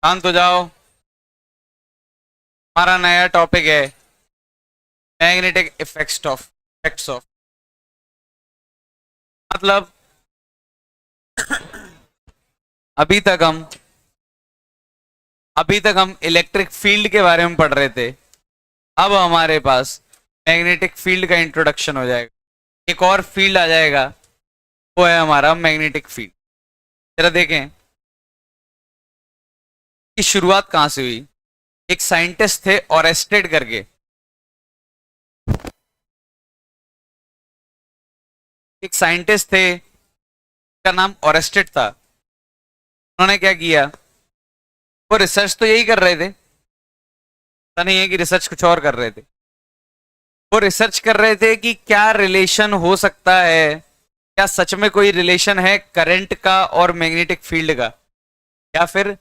शांत हो जाओ। हमारा नया टॉपिक है मैग्नेटिक इफेक्ट्स ऑफ मतलब अभी तक हम अभी तक हम इलेक्ट्रिक फील्ड के बारे में पढ़ रहे थे। अब हमारे पास मैग्नेटिक फील्ड का इंट्रोडक्शन हो जाएगा। एक और फील्ड आ जाएगा, वो है हमारा मैग्नेटिक फील्ड। जरा देखें कि शुरुआत कहां से हुई। एक साइंटिस्ट थे ऑरेस्टेड करके। एक साइंटिस्ट थे, का नाम ऑरेस्टेड था। उन्होंने क्या किया, वो रिसर्च तो यही कर रहे थे, पता नहीं है कि रिसर्च कुछ और कर रहे थे। वो रिसर्च कर रहे थे कि क्या रिलेशन हो सकता है, क्या सच में कोई रिलेशन है करंट का और मैग्नेटिक फील्ड का, या फिर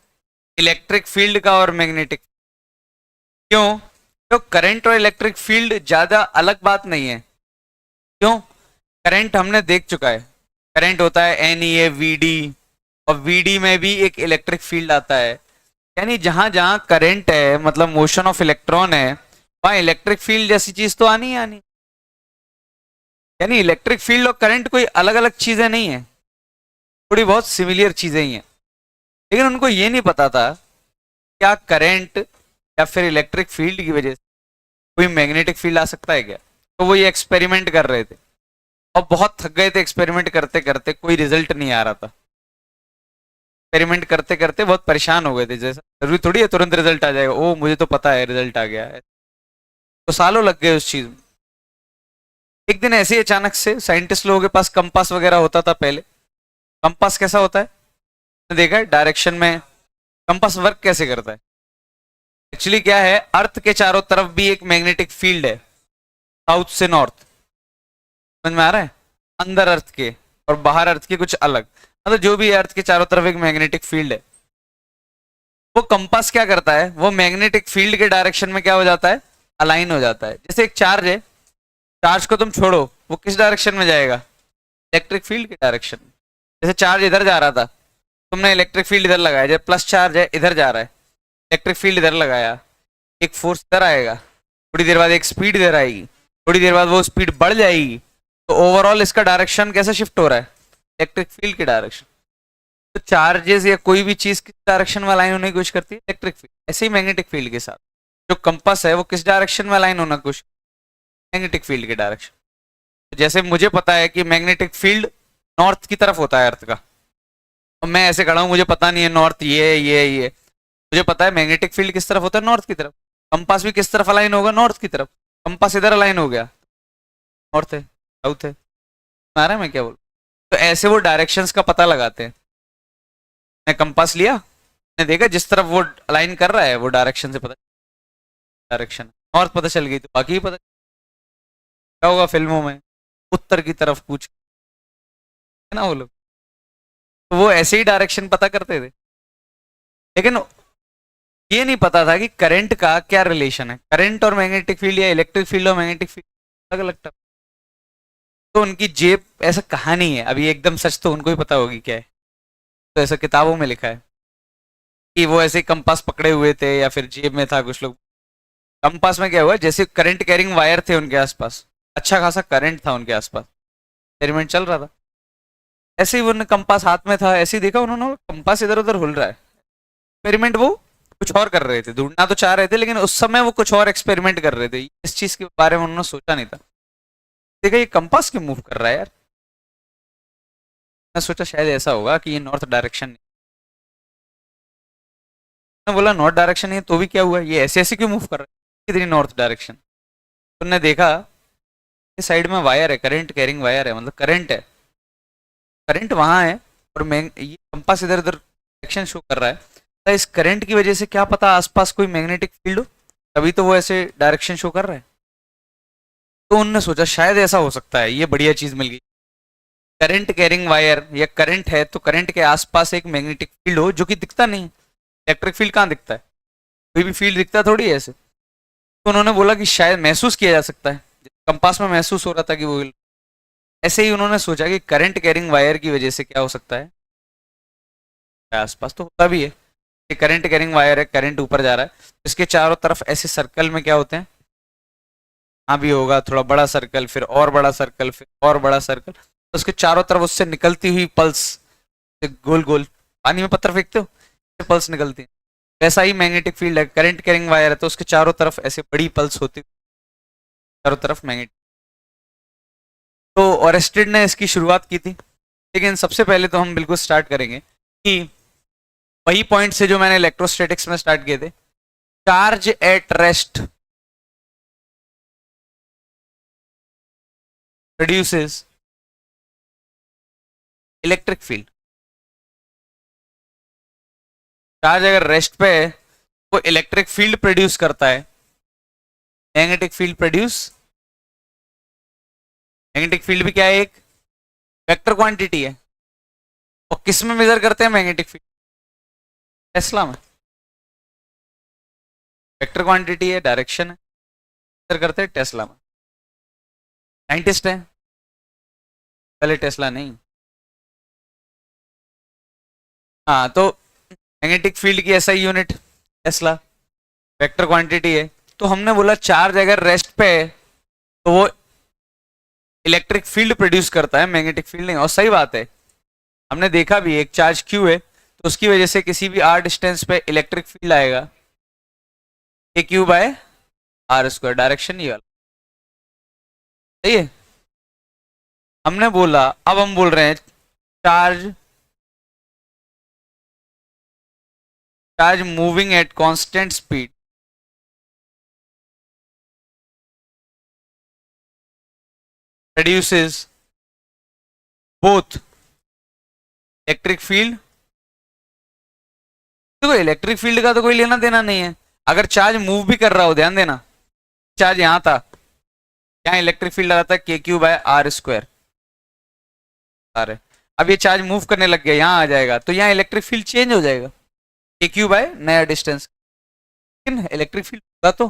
इलेक्ट्रिक फील्ड का और मैग्नेटिक। क्यों? तो करंट और इलेक्ट्रिक फील्ड ज्यादा अलग बात नहीं है। क्यों? करंट हमने देख चुका है। करंट होता है NEA-VD, और VD में भी एक इलेक्ट्रिक फील्ड आता है। यानी जहां जहां करंट है, मतलब मोशन ऑफ इलेक्ट्रॉन है, वहां इलेक्ट्रिक फील्ड जैसी चीज तो आनी ही आनी। यानी इलेक्ट्रिक फील्ड और करंट कोई अलग अलग चीजें नहीं है, थोड़ी बहुत सिमिलर चीजें ही हैं। लेकिन उनको ये नहीं पता था क्या करंट या फिर इलेक्ट्रिक फील्ड की वजह से कोई मैग्नेटिक फील्ड आ सकता है क्या। तो वो ये एक्सपेरिमेंट कर रहे थे और बहुत थक गए थे एक्सपेरिमेंट करते करते, कोई रिजल्ट नहीं आ रहा था। एक्सपेरिमेंट करते करते बहुत परेशान हो गए थे। जैसा जरूरी थोड़ी है तुरंत रिजल्ट आ जाएगा, ओ मुझे तो पता है रिजल्ट आ गया है। तो सालों लग गए उस चीज में। एक दिन ऐसे ही अचानक से साइंटिस्ट लोगों के पास कंपास वगैरह होता था पहले। कंपास कैसा होता है, देखा है डायरेक्शन में कंपास वर्क कैसे करता है। एक्चुअली क्या है, अर्थ के चारों तरफ भी एक मैग्नेटिक फील्ड है, साउथ से नॉर्थ। समझ में आ रहा है? अंदर अर्थ के और बाहर अर्थ के कुछ अलग, मतलब जो भी अर्थ के चारों तरफ एक मैग्नेटिक फील्ड है। वो कंपास क्या करता है, वो मैग्नेटिक फील्ड के डायरेक्शन में क्या हो जाता है, अलाइन हो जाता है। जैसे एक चार्ज है, चार्ज को तुम छोड़ो, वो किस डायरेक्शन में जाएगा, इलेक्ट्रिक फील्ड के डायरेक्शन में। जैसे चार्ज इधर जा रहा था, तुमने इलेक्ट्रिक फील्ड इधर लगाया, जब प्लस चार्ज है इधर जा रहा है, इलेक्ट्रिक फील्ड इधर लगाया, एक फोर्स इधर आएगा, थोड़ी देर बाद एक स्पीड इधर आएगी, थोड़ी देर बाद वो स्पीड बढ़ जाएगी। तो ओवरऑल इसका डायरेक्शन कैसे शिफ्ट हो रहा है, इलेक्ट्रिक फील्ड के डायरेक्शन। तो चार्जेस या कोई भी चीज किस डायरेक्शन में अलाइन होने की कोशिश करती है, इलेक्ट्रिक फील्ड। ऐसे ही मैग्नेटिक फील्ड के साथ जो कंपास है वो किस डायरेक्शन में अलाइन होना कोशिश, मैग्नेटिक फील्ड के डायरेक्शन। जैसे मुझे पता है कि मैग्नेटिक फील्ड नॉर्थ की तरफ होता है अर्थ का, और मैं ऐसे खड़ा हूं, मुझे पता नहीं है नॉर्थ ये, मुझे पता है मैग्नेटिक फील्ड किस तरफ होता है, नॉर्थ की तरफ। कंपास भी किस तरफ अलाइन होगा, नॉर्थ की तरफ। कंपास इधर अलाइन हो गया, नॉर्थ है साउथ है। आ रहा है मैं क्या बोल। तो ऐसे वो डायरेक्शंस का पता लगाते हैं। मैं कंपास लिया, मैंने देखा जिस तरफ वो अलाइन कर रहा है वो डायरेक्शन से पता, डायरेक्शन नॉर्थ पता चल गई, तो बाकी पता क्या होगा फिल्मों में, उत्तर की तरफ पूछ, है ना वो लोग। तो वो ऐसे ही डायरेक्शन पता करते थे। लेकिन ये नहीं पता था कि करंट का क्या रिलेशन है, करंट और मैग्नेटिक फील्ड या इलेक्ट्रिक फील्ड और मैग्नेटिक फील्ड अलग अलग। तो उनकी जेब ऐसा कहानी है, अभी एकदम सच तो उनको ही पता होगी क्या है। तो ऐसा किताबों में लिखा है कि वो ऐसे कंपास पकड़े हुए थे या फिर जेब में था कुछ लोग। कंपास में क्या हुआ, जैसे करंट कैरिंग वायर थे उनके आसपास, अच्छा खासा करंट था उनके आसपास, एक्सपेरिमेंट चल रहा था। ऐसे ही उन्होंने कंपास हाथ में था, ऐसे ही देखा उन्होंने कंपास इधर उधर हिल रहा है। एक्सपेरिमेंट वो कुछ और कर रहे थे, ढूंढना तो चाह रहे थे, लेकिन उस समय वो कुछ और एक्सपेरिमेंट कर रहे थे। इस चीज के बारे में उन्होंने सोचा नहीं था। देखा ये कंपास क्यों मूव कर रहा है यार, मैं सोचा शायद ऐसा होगा कि ये नॉर्थ डायरेक्शन। मैं बोला नॉर्थ डायरेक्शन है तो भी क्या हुआ, ये ऐसे ऐसे क्यों मूव कर रहा है इधर नॉर्थ डायरेक्शन। तो उन्होंने देखा इस साइड में वायर है, करंट कैरिंग वायर है, मतलब करंट है, करंट वहां है, और मैं ये कंपास इधर उधर डायरेक्शन शो कर रहा है। तो इस करंट की वजह से क्या पता आसपास कोई मैग्नेटिक फील्ड हो, तभी तो वो ऐसे डायरेक्शन शो कर रहा है। तो उन्होंने सोचा शायद ऐसा हो सकता है, ये बढ़िया चीज मिल गई। करंट कैरिंग वायर या करंट है तो करंट के आसपास एक मैग्नेटिक फील्ड हो जो कि दिखता नहीं। इलेक्ट्रिक फील्ड कहाँ दिखता है, कोई भी फील्ड दिखता थोड़ी है ऐसे। तो उन्होंने बोला कि शायद महसूस किया जा सकता है, कंपास में महसूस हो रहा था कि वो, ऐसे ही उन्होंने सोचा कि करंट कैरिंग वायर की वजह से क्या हो सकता है, आसपास तो होता भी है। ये करंट कैरिंग वायर है, करंट ऊपर जा रहा है, इसके चारों तरफ ऐसे सर्कल में क्या होते हैं, यहाँ भी होगा थोड़ा बड़ा सर्कल, फिर और बड़ा सर्कल, फिर और बड़ा सर्कल, तो उसके चारों तरफ उससे निकलती हुई पल्स, गोल गोल, पानी में पत्थर फेंकते हो, पल्स निकलती है, ऐसा ही मैग्नेटिक फील्ड है, करंट कैरिंग वायर है तो उसके चारों तरफ ऐसे बड़ी पल्स होती है, चारों तरफ मैग्नेट। तो ओरेस्टेड ने इसकी शुरुआत की थी, लेकिन सबसे पहले तो हम बिल्कुल स्टार्ट करेंगे कि वही पॉइंट से जो मैंने इलेक्ट्रोस्टैटिक्स में स्टार्ट किए थे, charge at rest produces electric field. Charge अगर रेस्ट पे है वो इलेक्ट्रिक फील्ड प्रोड्यूस करता है, magnetic field produce, magnetic field भी क्या है, एक वेक्टर क्वांटिटी है, और किस में मेजर करते हैं मैग्नेटिक फील्ड, टेस्ला में, वेक्टर क्वांटिटी है, डायरेक्शन है, मेजर करते हैं टेस्ला में, साइंटिस्ट है, पहले टेस्ला नहीं। हाँ तो मैग्नेटिक फील्ड की SI unit Tesla, vector quantity है, तो हमने बोला चार्ज अगर रेस्ट पे है तो वो इलेक्ट्रिक फील्ड प्रोड्यूस करता है, मैग्नेटिक फील्ड नहीं, और सही बात है, हमने देखा भी एक चार्ज क्यू है तो उसकी वजह से किसी भी आर डिस्टेंस पे इलेक्ट्रिक फील्ड आएगा, A Q by R square, direction ये वाला, सही है। हमने बोला, अब हम बोल रहे हैं charge, charge moving at constant speed produces both electric field, देखो इलेक्ट्रिक फील्ड का तो कोई लेना देना नहीं है, अगर चार्ज मूव भी कर रहा हो, ध्यान देना, चार्ज यहां था, यहाँ इलेक्ट्रिक फील्ड आ रहा था के क्यू बाय आर स्क्वायर, अरे अब ये चार्ज मूव करने लग गया, यहाँ आ जाएगा तो यहाँ इलेक्ट्रिक फील्ड चेंज हो जाएगा, के क्यू बाय नया डिस्टेंस, लेकिन इलेक्ट्रिक फील्ड होगा तो,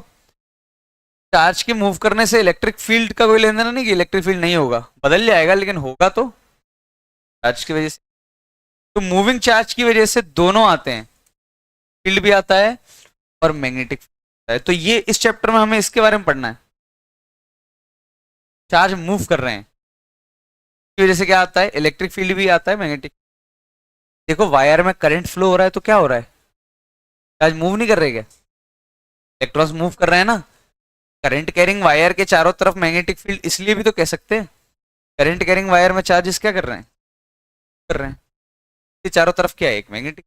चार्ज के मूव करने से इलेक्ट्रिक फील्ड का कोई लेना देना नहीं कि इलेक्ट्रिक फील्ड नहीं होगा, बदल जाएगा लेकिन होगा तो चार्ज की वजह से, तो मूविंग चार्ज की वजह से दोनों आते हैं, फील्ड भी आता है और मैग्नेटिक फील्ड है, तो ये इस चैप्टर में हमें इसके बारे में पढ़ना है, चार्ज मूव कर रहे हैं, की वजह से क्या आता है, इलेक्ट्रिक फील्ड भी आता है, मैग्नेटिक, देखो वायर में करंट फ्लो हो रहा है तो क्या हो रहा है, चार्ज मूव नहीं कर रहे क्या, इलेक्ट्रॉन्स मूव कर रहे हैं ना, करंट कैरिंग वायर के चारों तरफ मैग्नेटिक फील्ड, इसलिए भी तो कह सकते हैं करंट कैरिंग वायर में चार्जेस क्या कर रहे हैं, कर रहे हैं, ये चारों तरफ क्या है, एक मैग्नेटिक।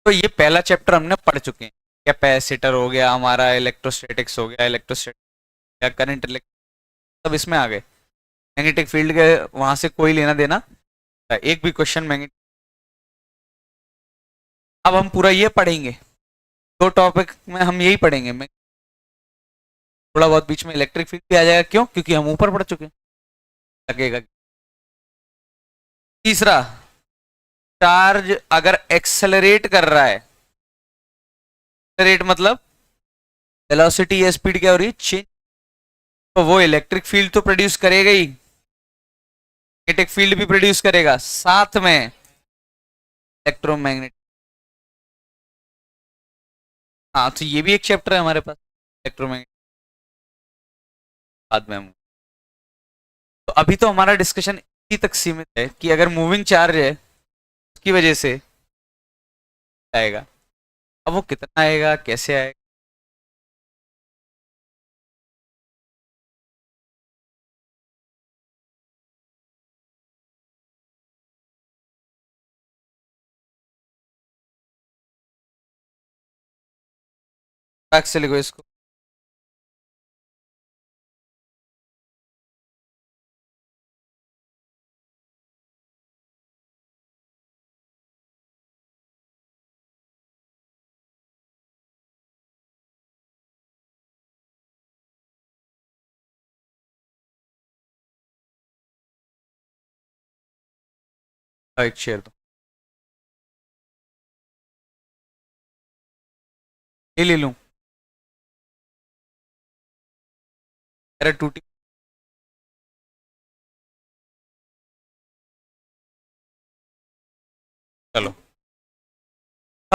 तो ये पहला चैप्टर हमने पढ़ चुके हैं, कैपेसिटर हो गया हमारा, इलेक्ट्रोस्टैटिक्स हो गया, इलेक्ट्रोस्टैटिक या करंट, सब इसमें आ गए, मैग्नेटिक फील्ड के वहां से कोई लेना देना, एक भी क्वेश्चन मैग्नेटिक। अब हम पूरा ये पढ़ेंगे, दो टॉपिक में हम यही पढ़ेंगे, मैं थोड़ा बहुत बीच में इलेक्ट्रिक फील्ड भी आ जाएगा, क्यों, क्योंकि हम ऊपर पढ़ चुके हैं, लगेगा। तीसरा, चार्ज अगर एक्सेलरेट कर रहा है, एक्सेलरेट मतलब वेलोसिटी या स्पीड क्या हो रही है, चेंज, तो वो इलेक्ट्रिक फील्ड तो प्रोड्यूस करेगा ही, मैग्नेटिक फील्ड भी प्रोड्यूस करेगा, साथ में इलेक्ट्रोमैग्नेटिक, हाँ तो ये भी एक चैप्टर है हमारे पास, इलेक्ट्रोमैग्नेटिक, बाद में हम, तो अभी तो हमारा डिस्कशन इसी तक सीमित है कि अगर मूविंग चार्ज है उसकी वजह से आएगा, अब वो कितना आएगा, कैसे आएगा, फटाक से लिखो इसको, एक शेयर दो, ये ले लूं, अरे टूटी, चलो,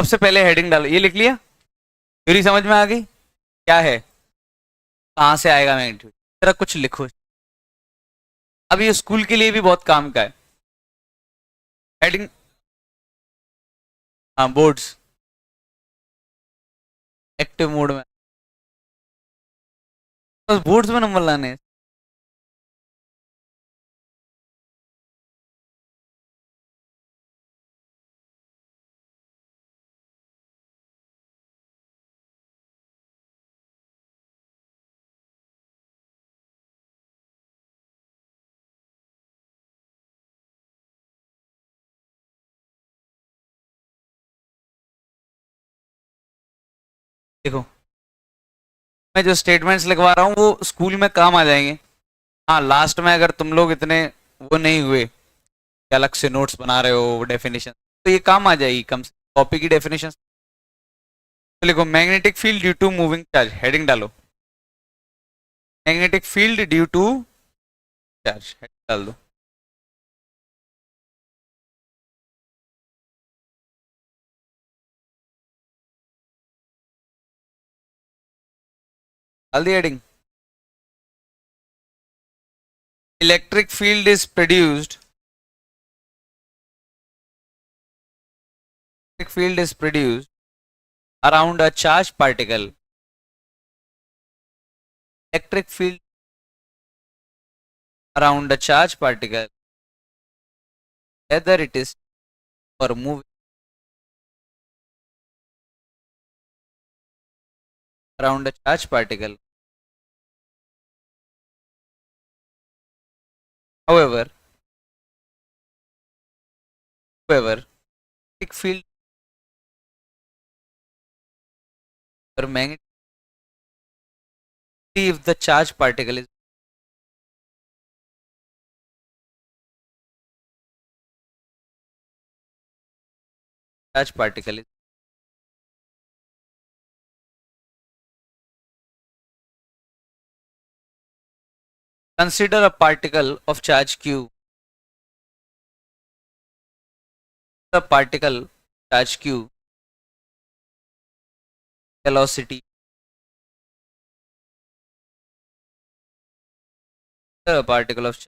सबसे पहले हेडिंग डालो, ये लिख लिया, थ्योरी समझ में आ गई क्या है, कहाँ से आएगा मैग्नीट्यूड, तरह कुछ लिखो। अब ये स्कूल के लिए भी बहुत काम का है। हेडिंग, हाँ बोर्ड्स एक्टिव मोड में, बस बोर्ड्स में नंबर लाने हैं। देखो मैं जो स्टेटमेंट्स लिखवा रहा हूँ वो स्कूल में काम आ जाएंगे। हाँ लास्ट में अगर तुम लोग इतने वो नहीं हुए कि अलग से नोट्स बना रहे हो डेफिनेशन, तो ये काम आ जाएगी कम से कॉपी की डेफिनेशन। तो लिखो magnetic field due to moving charge, heading डालो magnetic field due to charge, डाल दो। डाल दी heading. Electric field is produced, electric field is produced around a charged particle. Electric field around a charged particle, whether it is or moving around a charged particle. However, magnetic field or magnetic if the charged particle is is consider a particle of charge q, the particle charge q velocity, the particle of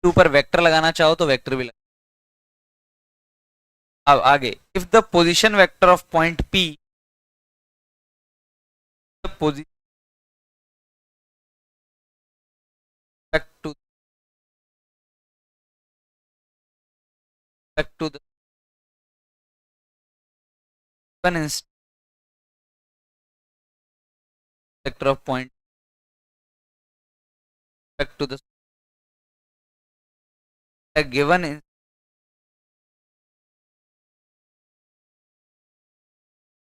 ऊपर vector लगाना चाहो तो vector भी लगा। अब आगे, if the position vector of point P, position to the given instant vector of point to the given in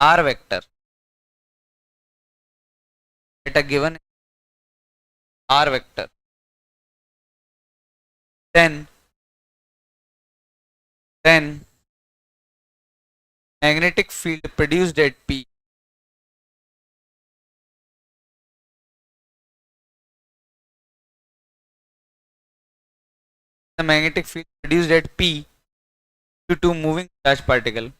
r vector at a given r vector, then magnetic field produced at P, the magnetic field produced at P due to moving charge particle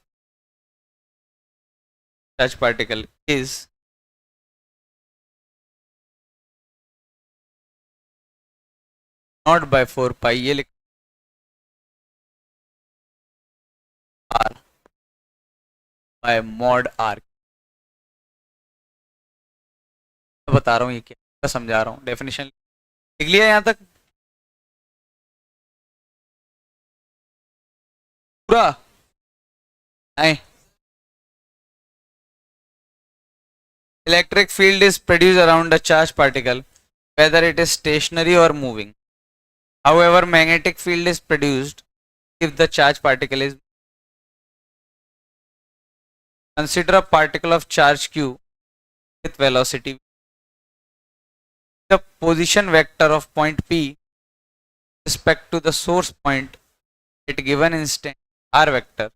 is not by 4 pi, ये लिख r by mod r। मैं बता रहा हूँ ये क्या समझा रहा हूँ, डेफिनेशन लिख लिया यहाँ तक पूरा नहीं। Electric field is produced around a charged particle, whether it is stationary or moving. However, magnetic field is produced if the charged particle is. Consider a particle of charge q with velocity. The position vector of point P with respect to the source point at given instant r vector.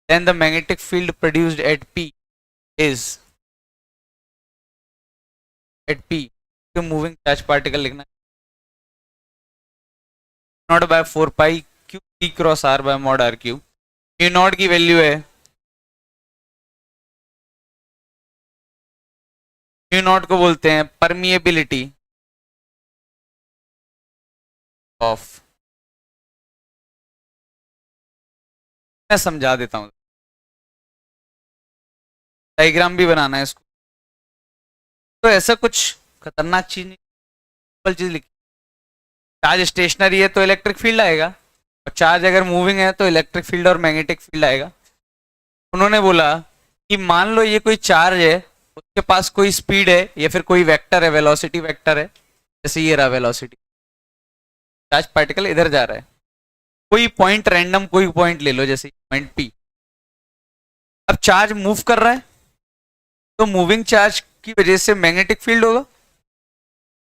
Then the magnetic field produced at P is at P, तो moving charge particle लिखना naught by 4 pi q P cross r by mod r q. Mu naught की value है, mu naught को बोलते हैं permeability of, मैं समझा देता हूँ, डायग्राम भी बनाना है इसको। तो ऐसा कुछ खतरनाक चीज नहीं, सिंपल चीज लिखी, चार्ज स्टेशनरी है तो इलेक्ट्रिक फील्ड आएगा, और चार्ज अगर मूविंग है तो इलेक्ट्रिक फील्ड और मैग्नेटिक फील्ड आएगा। उन्होंने बोला कि मान लो ये कोई चार्ज है, उसके पास कोई स्पीड है या फिर कोई वेक्टर है, वेलोसिटी वेक्टर है, जैसे ये रहा वेलोसिटी, चार्ज पार्टिकल इधर जा रहा है, कोई पॉइंट रैंडम कोई पॉइंट ले लो जैसे पॉइंट पी। अब चार्ज मूव कर रहा है तो मूविंग चार्ज की वजह से मैग्नेटिक फील्ड होगा,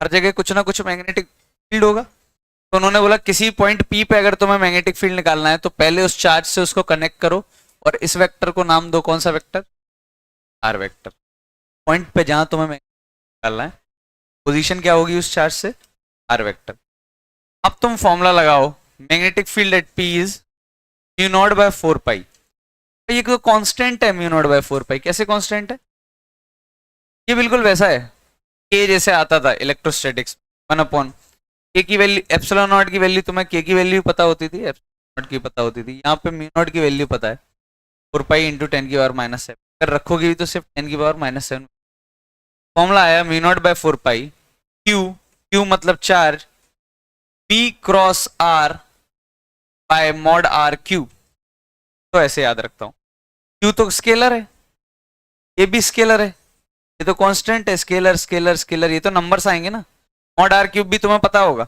हर जगह कुछ ना कुछ मैग्नेटिक फील्ड होगा। तो उन्होंने बोला किसी पॉइंट पी पे अगर तुम्हें मैग्नेटिक फील्ड निकालना है तो पहले उस चार्ज से उसको कनेक्ट करो और इस वेक्टर को नाम दो, कौन सा वेक्टर, आर वेक्टर। पॉइंट पे जहां तुम्हें निकालना है पोजीशन क्या होगी उस चार्ज से, आर वेक्टर। अब तुम फॉर्मूला लगाओ, magnetic field at P is mu naught by 4 pi. ये तो कांस्टेंट है म्यू नॉट बाय 4 पाई, कैसे कांस्टेंट है, ये बिल्कुल वैसा है के जैसे आता था इलेक्ट्रोस्टैटिक्स, 1 के की वैल्यू, एप्सिलॉन नॉट की वैल्यू तुम्हें के की वैल्यू पता होती थी, एप्सिलॉन नॉट की पता होती थी, यहाँ पे म्यू नॉट की वैल्यू पता है 4 पाई इंटू 10 की पावर -7, अगर रखोगे भी तो सिर्फ 10 की पावर -7। फॉर्मूला आया mu naught by 4 pi q, q मतलब charge, P cross r by mod r q. तो ऐसे याद रखता हूँ, क्यू तो स्केलर है, ये भी स्केलर है, ये तो कांस्टेंट है, स्केलर स्केलर स्केलर, ये तो नंबर्स आएंगे ना। मॉड आर क्यूब भी तुम्हें पता होगा,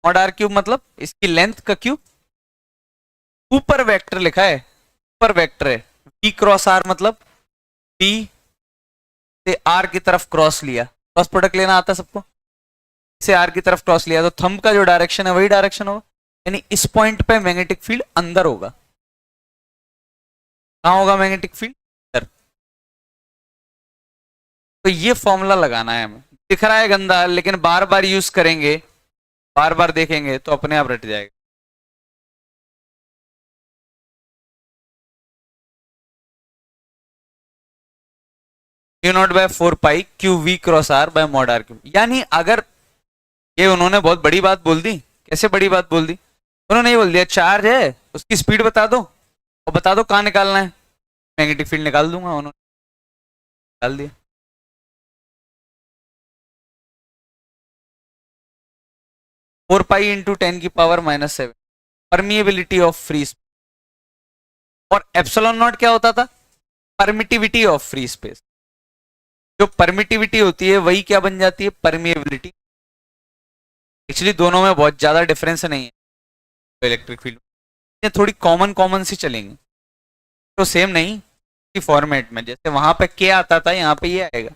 मॉड आर क्यूब मतलब इसकी लेंथ का क्यूब, ऊपर वेक्टर लिखा है, ऊपर वेक्टर है, पी क्रॉस आर मतलब पी से आर की तरफ क्रॉस लिया, क्रॉस प्रोडक्ट लेना आता है सबको, से आर की तरफ क्रॉस लिया तो थंब का जो डायरेक्शन है वही डायरेक्शन होगा, यानी इस पॉइंट पे मैग्नेटिक फील्ड अंदर होगा। कहां होगा मैग्नेटिक फील्ड, अंदर। तो ये फॉर्मूला लगाना है हमें, दिख रहा है गंदा लेकिन बार बार यूज करेंगे, बार बार देखेंगे तो अपने आप रट जाएगा। Mu naught by 4 pi q we cross r by mod r q. यानी अगर ये उन्होंने बहुत बड़ी बात बोल दी, कैसे बड़ी बात बोल दी, उन्होंने ये बोल दिया चार्ज है उसकी स्पीड बता दो और बता दो कहां निकालना है, मैग्नेटिक फील्ड निकाल दूंगा, उन्होंने निकाल दिया। 4 पाई इंटू 10 की power -7 permeability of free space, और एप्सिलॉन नॉट क्या होता था, परमिटिविटी ऑफ फ्री स्पेस। जो परमिटिविटी होती है वही क्या बन जाती है, परमिएबिलिटी। एक्चुअली दोनों में बहुत ज्यादा डिफरेंस नहीं है, तो इलेक्ट्रिक फील्ड ये थोड़ी कॉमन कॉमन सी चलेंगी, तो सेम नहीं कि फॉर्मेट में, जैसे वहां पे क्या आता था यहाँ पे ये आएगा।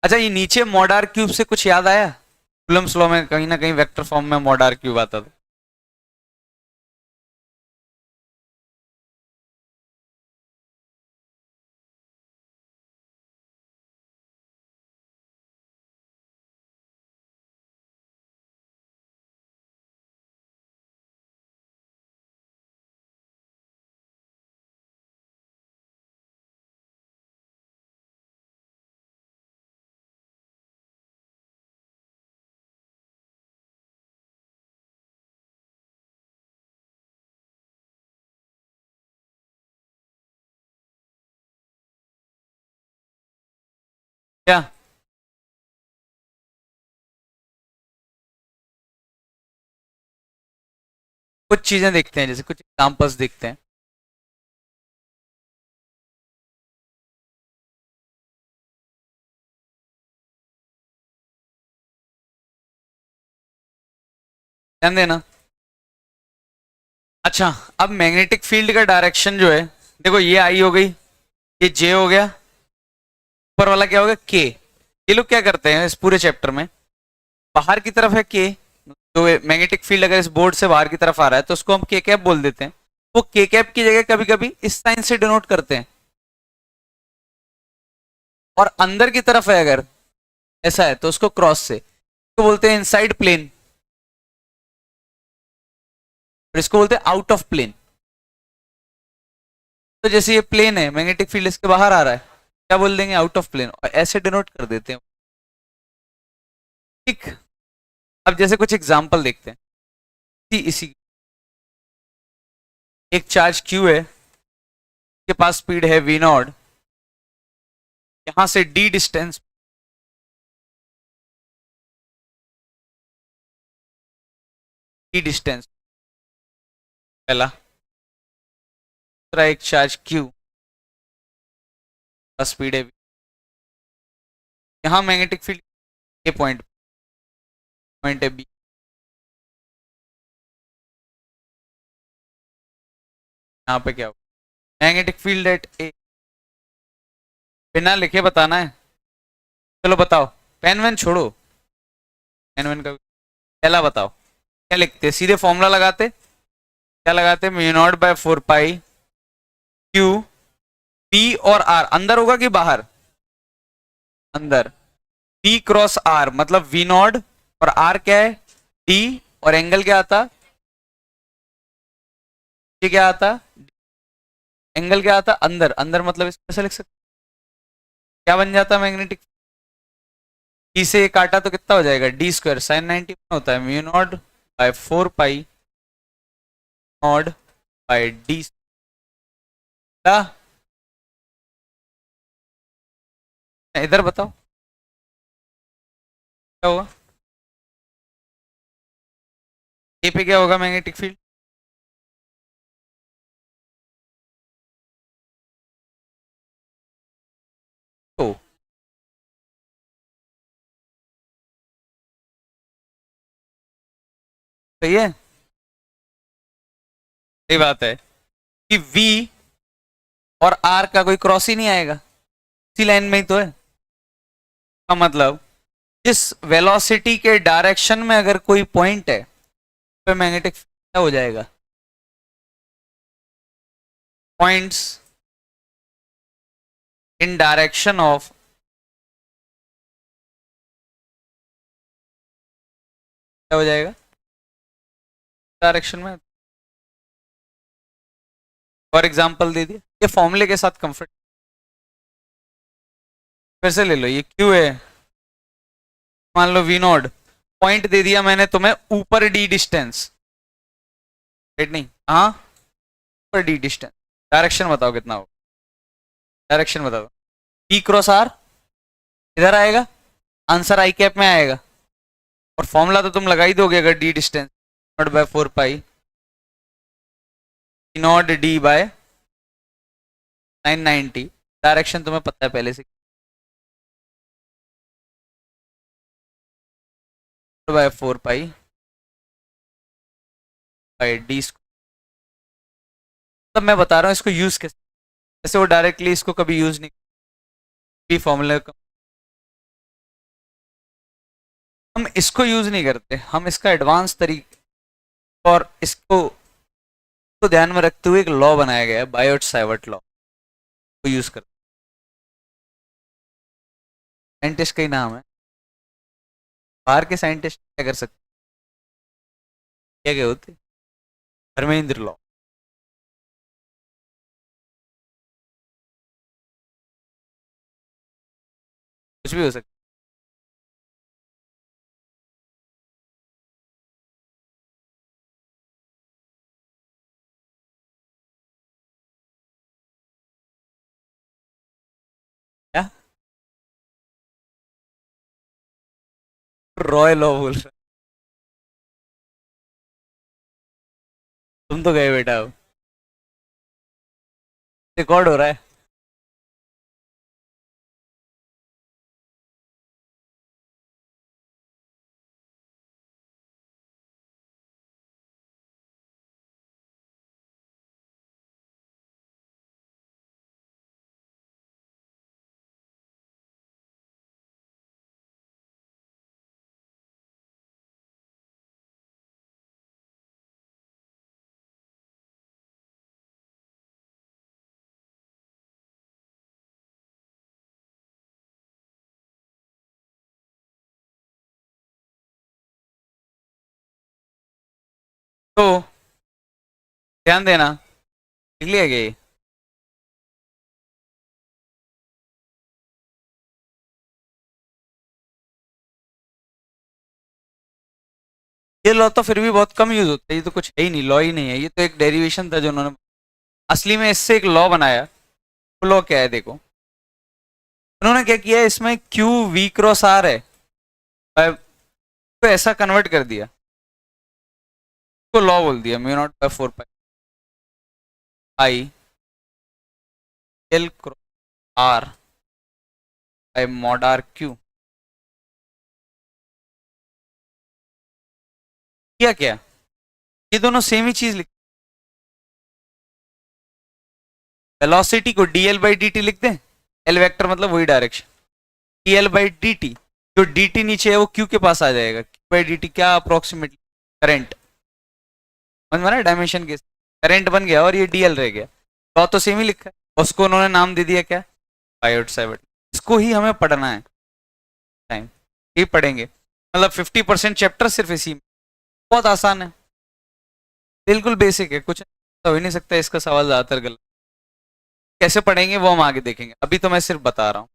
अच्छा ये नीचे मॉड क्यूब से कुछ याद आया, कूलम्ब्स लॉ में कहीं ना कहीं वेक्टर फॉर्म में मॉड क्यूब आता था। क्या कुछ चीजें देखते हैं, जैसे कुछ एग्जांपल्स देखते हैं। ध्यान देना। अच्छा अब मैग्नेटिक फील्ड का डायरेक्शन जो है, देखो ये आई हो गई, ये जे हो गया, ऊपर वाला क्या हो गया के। ये लोग क्या करते हैं इस पूरे चैप्टर में, बाहर की तरफ है के, तो मैग्नेटिक फील्ड अगर इस बोर्ड से बाहर की तरफ आ रहा है तो उसको हम के कैप बोल देते हैं, वो के कैप की जगह कभी कभी इस साइन से डिनोट करते हैं, और अंदर की तरफ है अगर ऐसा है तो उसको क्रॉस से तो बोलते हैं इनसाइड प्लेन, और इसको बोलते हैं आउट ऑफ प्लेन। तो जैसे ये प्लेन है, मैग्नेटिक फील्ड इसके बाहर आ रहा है, क्या बोल देंगे, आउट ऑफ प्लेन, और ऐसे डिनोट कर देते हैं। ठीक, अब जैसे कुछ एग्जांपल देखते हैं। इसी एक चार्ज क्यू है, के पास स्पीड है वी नॉट, यहां से डी डिस्टेंस, डी डिस्टेंस पहला, दूसरा एक चार्ज क्यू का स्पीड है, यहां मैग्नेटिक फील्ड ए पॉइंट, पॉइंट है बी, यहाँ पे क्या होगा, मैग्नेटिक फील्ड एट ए, बिना लिखे बताना है। चलो बताओ, पेन वेन छोड़ो, पेन वेन का पहला बताओ, क्या लिखते, सीधे फॉर्मूला लगाते, क्या लगाते, mu naught by 4 pi q, P और आर अंदर होगा कि बाहर, अंदर, पी क्रॉस आर मतलब वी नॉट, और आर क्या है, डी, और एंगल क्या आता, ये क्या आता, एंगल क्या आता, अंदर, अंदर मतलब इसको ऐसे लिख सकते, क्या बन जाता मैग्नेटिक, डी से ये काटा तो कितना हो जाएगा, डी स्क्वायर साइन 90 होता है, mu naught by 4 pi naught by d, इधर बताओ क्या होगा, ए पे क्या होगा मैग्नेटिक फील्ड, तो सही है, सही बात है कि V और R का कोई क्रॉस ही नहीं आएगा, इसी लाइन में ही तो है, का मतलब जिस वेलोसिटी के डायरेक्शन में अगर कोई पॉइंट है तो मैग्नेटिक फील्ड क्या हो जाएगा, पॉइंट्स इन डायरेक्शन ऑफ, क्या हो जाएगा, डायरेक्शन में, फॉर एग्जांपल दे दिया, ये फॉर्मूले के साथ कंफर्ट, फिर से ले लो, ये क्यू है, मान लो वी नॉट, पॉइंट दे दिया मैंने तुम्हें ऊपर डी डिस्टेंस, राइट, नहीं हाँ, ऊपर डी डिस्टेंस, डायरेक्शन बताओ कितना हो, डायरेक्शन बताओ, पी क्रॉस आर इधर आएगा, आंसर आई कैप में आएगा, और फॉर्मूला तो तुम लगा ही दोगे अगर d distance, naught by 4 pi naught d by 990, direction तुम्हें पता है पहले से, बाय 4 पाई बाय डी, तब मैं बता रहा हूँ इसको यूज कैसे, जैसे वो डायरेक्टली इसको कभी यूज नहीं, भी फॉर्मूले का हम इसको यूज नहीं करते, हम इसका एडवांस तरीके, और इसको तो ध्यान में रखते हुए एक लॉ बनाया गया है, बायोट साइवर्ट लॉ, को यूज करते, साइंटिस्ट का ही नाम है, बाहर के साइंटिस्ट क्या कर सकते, क्या क्या होते, धर्मेंद्र लॉ, कुछ भी हो सकता है, रॉय लॉ बोल रहे, तुम तो गए बेटा, अब रिकॉर्ड हो रहा है। तो ध्यान देना, लिख लिया गया ये? ये लॉ तो फिर भी बहुत कम यूज होता है, ये तो कुछ है ही नहीं, लॉ ही नहीं है, ये तो एक डेरिवेशन था जो उन्होंने असली में इससे एक लॉ बनाया। वो लॉ क्या है देखो, उन्होंने क्या किया, इसमें क्यू वी क्रॉस आर है, तो ऐसा कन्वर्ट कर दिया, तो लॉ बोल दिया mu naught by 4 pi I L cross r by mod r q. किया क्या, ये दोनों सेम ही चीज लिख, वेलोसिटी को dl बाई डी टी लिख दें, एल वेक्टर मतलब वही direction, dl by D T, जो dt नीचे है वो q के पास आ जाएगा, q बाई डी टी क्या अप्रोक्सीमेटली करंट, समझ में आ रहा है, डायमेंशन के करंट बन गया और ये dl रह गया, तो सेम ही लिखा है, उसको उन्होंने नाम दे दिया क्या, बायोट साइवर्ट। इसको ही हमें पढ़ना है, टाइम ये पढ़ेंगे, मतलब 50% चैप्टर सिर्फ इसी में, बहुत आसान है, बिल्कुल बेसिक है, कुछ तो हो ही नहीं सकता इसका सवाल ज्यादातर गलत। कैसे पढ़ेंगे वो हम आगे देखेंगे, अभी तो मैं सिर्फ बता रहा हूँ।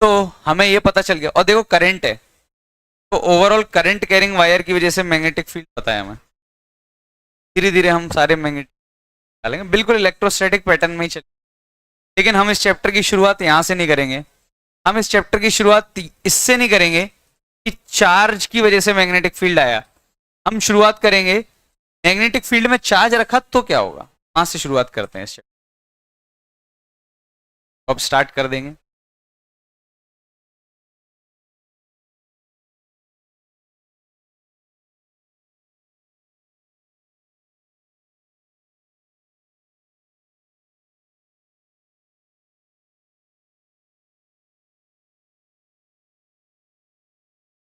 तो हमें ये पता चल गया, और देखो करंट है, तो ओवरऑल करंट कैरिंग वायर की वजह से मैग्नेटिक फील्ड पता है हमें, धीरे धीरे हम सारे मैग्नेटिक डालेंगे, बिल्कुल इलेक्ट्रोस्टैटिक पैटर्न में ही चलेंगे। लेकिन हम इस चैप्टर की शुरुआत यहाँ से नहीं करेंगे, हम इस चैप्टर की शुरुआत इससे नहीं करेंगे कि चार्ज की वजह से मैग्नेटिक फील्ड आया, हम शुरुआत करेंगे मैग्नेटिक फील्ड में चार्ज रखा तो क्या होगा, वहां से शुरुआत करते हैं इस चैप्टर, अब स्टार्ट कर देंगे।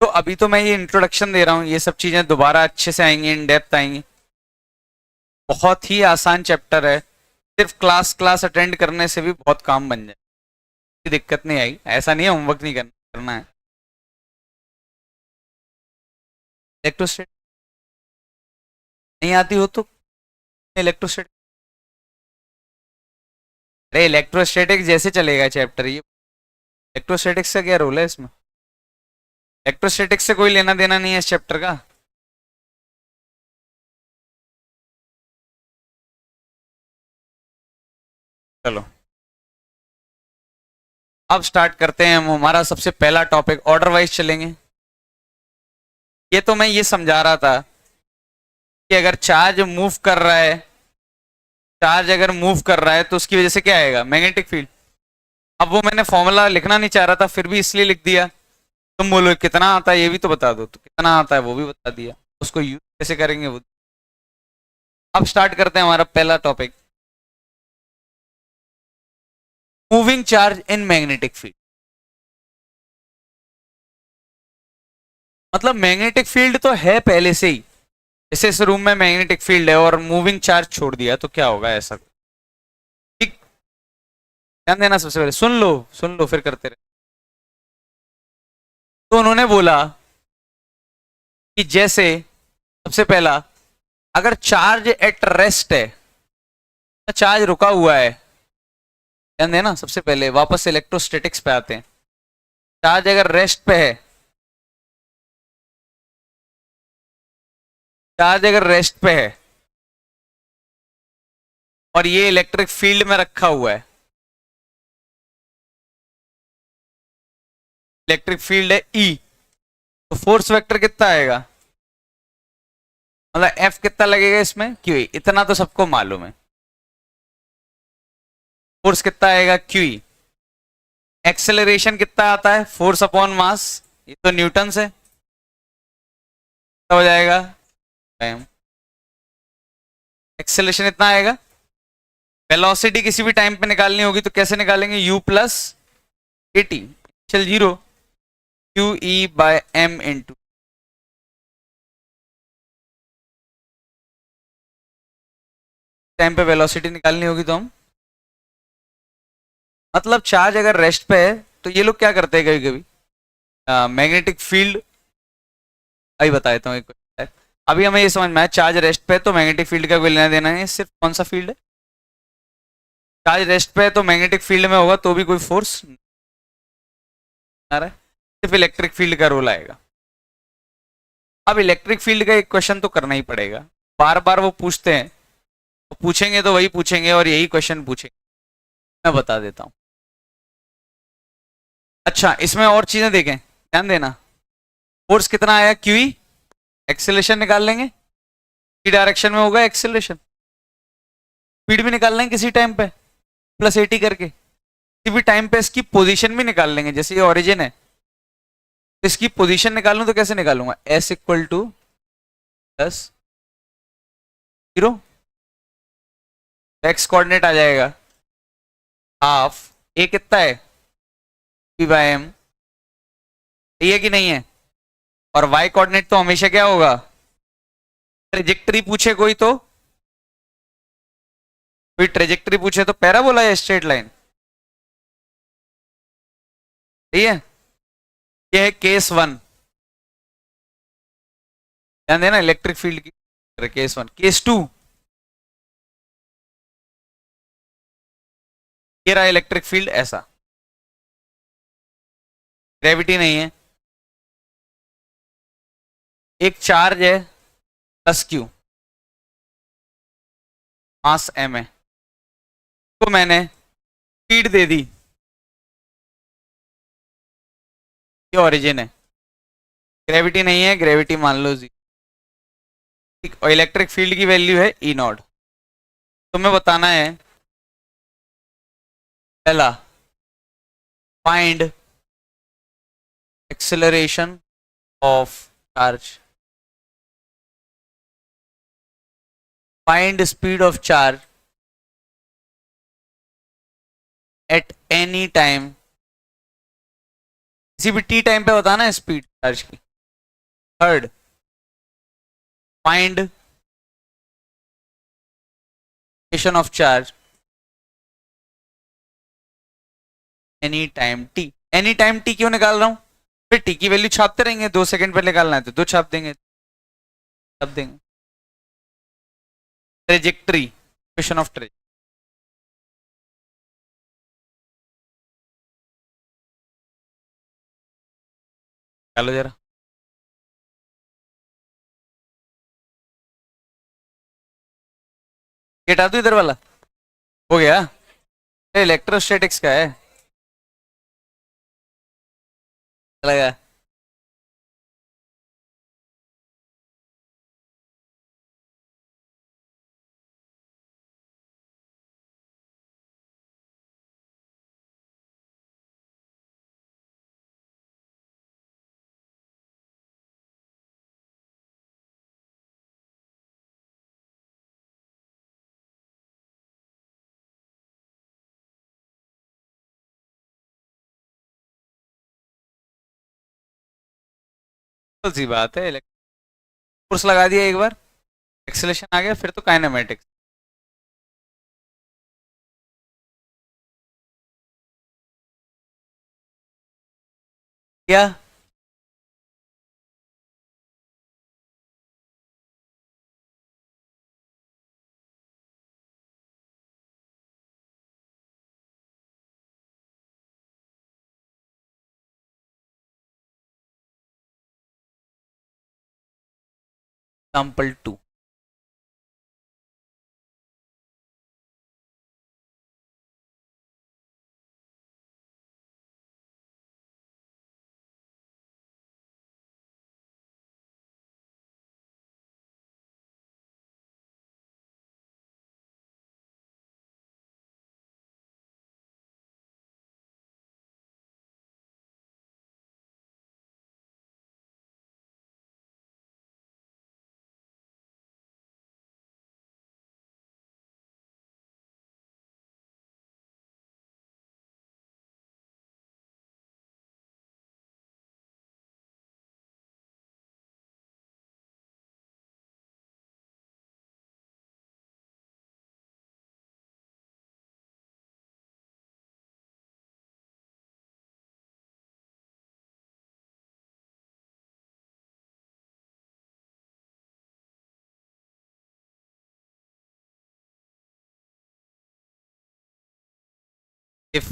तो अभी तो मैं ये इंट्रोडक्शन दे रहा हूँ, ये सब चीजें दोबारा अच्छे से आएंगी, इन डेप्थ आएंगी, बहुत ही आसान चैप्टर है, सिर्फ क्लास क्लास अटेंड करने से भी बहुत काम बन जाए, कोई दिक्कत नहीं आई, ऐसा नहीं है होमवर्क नहीं करना है। इलेक्ट्रोस्टैटिक नहीं आती हो तो इलेक्ट्रोस्टैटिक, अरे इलेक्ट्रोस्टैटिक जैसे चलेगा चैप्टर, ये इलेक्ट्रोस्टैटिक से क्या रोल है इसमें, इलेक्ट्रोस्टैटिक से कोई लेना देना नहीं है इस चैप्टर का। चलो अब स्टार्ट करते हैं हम हमारा सबसे पहला टॉपिक, ऑर्डर वाइज चलेंगे। ये तो मैं ये समझा रहा था कि अगर चार्ज मूव कर रहा है, चार्ज अगर मूव कर रहा है तो उसकी वजह से क्या आएगा, मैग्नेटिक फील्ड। अब वो मैंने फॉर्मूला लिखना नहीं चाह रहा था, फिर भी इसलिए लिख दिया, तुम बोलो कितना आता है ये भी तो बता दो, तो कितना आता है वो भी बता दिया, उसको यूज कैसे करेंगे वो। अब स्टार्ट करते हैं हमारा पहला topic, moving charge in magnetic field. मतलब मैग्नेटिक फील्ड तो है पहले से ही, जैसे इस रूम में मैग्नेटिक फील्ड है और मूविंग चार्ज छोड़ दिया तो क्या होगा ऐसा, ठीक, ध्यान देना, सबसे पहले सुन लो फिर करते रहे। तो उन्होंने बोला कि जैसे सबसे पहला, अगर चार्ज एट रेस्ट है, चार्ज रुका हुआ है, ध्यान देना, सबसे पहले वापस इलेक्ट्रोस्टैटिक्स पे आते हैं, चार्ज अगर रेस्ट पे है, चार्ज अगर रेस्ट पे है और ये इलेक्ट्रिक फील्ड में रखा हुआ है, इलेक्ट्रिक फील्ड है ई, तो फोर्स वेक्टर कितना आएगा, मतलब एफ कितना लगेगा इसमें, क्यू ई, इतना तो सबको मालूम है, फोर्स कितना आएगा क्यू ई, एक्सेलरेशन कितना आता है, फोर्स अपॉन मास, ये तो न्यूटन से हो जाएगा, टाइम एक्सेलरेशन इतना आएगा, वेलोसिटी किसी भी टाइम पे निकालनी होगी तो कैसे निकालेंगे, u प्लस ए टी, चल zero, q E by M into, time पे वेलोसिटी निकालनी होगी तो हम, मतलब चार्ज अगर रेस्ट पे है तो ये लोग क्या करते हैं कभी कभी, मैग्नेटिक फील्ड, अभी बता देता हूँ एक, अभी हमें ये समझ में आया, चार्ज रेस्ट पे है तो मैग्नेटिक फील्ड का कोई लेना देना नहीं, सिर्फ कौन सा फील्ड है, चार्ज रेस्ट पे है तो मैग्नेटिक फील्ड में होगा तो भी कोई फोर्स आ रहा है, सिर्फ इलेक्ट्रिक फील्ड का रोल आएगा। अब इलेक्ट्रिक फील्ड का एक क्वेश्चन तो करना ही पड़ेगा, बार बार वो पूछते हैं, वो पूछेंगे तो वही पूछेंगे और यही क्वेश्चन पूछेंगे, मैं बता देता हूं। अच्छा, इसमें और चीजें देखें, ध्यान देना। फोर्स कितना आया, क्यूई, एक्सेलरेशन निकाल लेंगे, की डायरेक्शन में होगा एक्सेलरेशन, स्पीड भी निकाल लेंगे किसी टाइम पे प्लस 80 करके, किसी भी टाइम पे इसकी पोजीशन भी निकाल लेंगे, जैसे ये ओरिजिन है तो इसकी पोजीशन निकालूं तो कैसे निकालूंगा, S equal to plus 0, X coordinate आ जाएगा हाफ, ए कितना है पी बाय एम, ये कि नहीं है, और वाई कोऑर्डिनेट तो हमेशा क्या होगा, ट्रेजेक्टरी पूछे कोई ट्रेजेक्टरी पूछे तो पैराबोला या स्ट्रेट लाइन, ठीक है। ये है केस वन, ध्यान देना इलेक्ट्रिक फील्ड की, केस वन। केस टू, ये रहा इलेक्ट्रिक फील्ड ऐसा, ग्रेविटी नहीं है, एक चार्ज है प्लस क्यू, मास एम है, तो मैंने स्पीड दे दी, ये ओरिजिन है, ग्रेविटी नहीं है, ग्रेविटी मान लो जी, ठीक, और इलेक्ट्रिक फील्ड की वैल्यू है ई नॉट। तुम्हें बताना है पहला, find acceleration of charge, find speed of charge at any time, किसी भी टी टाइम पे बताना है स्पीड चार्ज की। Third, find acceleration of charge any time T, any time T क्यों निकाल रहा हूं, फिर टी की वैल्यू छापते रहेंगे, 2 सेकंड पर निकालना है तो 2 छाप देंगे, छाप देंगे। ट्रेजेक्टरी, इक्वेशन ऑफ ट्रेज, चलो जरा, ये हटा दो इधर वाला, हो गया, इलेक्ट्रोस्टैटिक्स का है, लगा सी बात है, फोर्स लगा दिया एक बार, एक्सेलेरेशन आ गया, फिर तो काइनेमेटिक्स, क्या एग्जाम्पल 2, इफ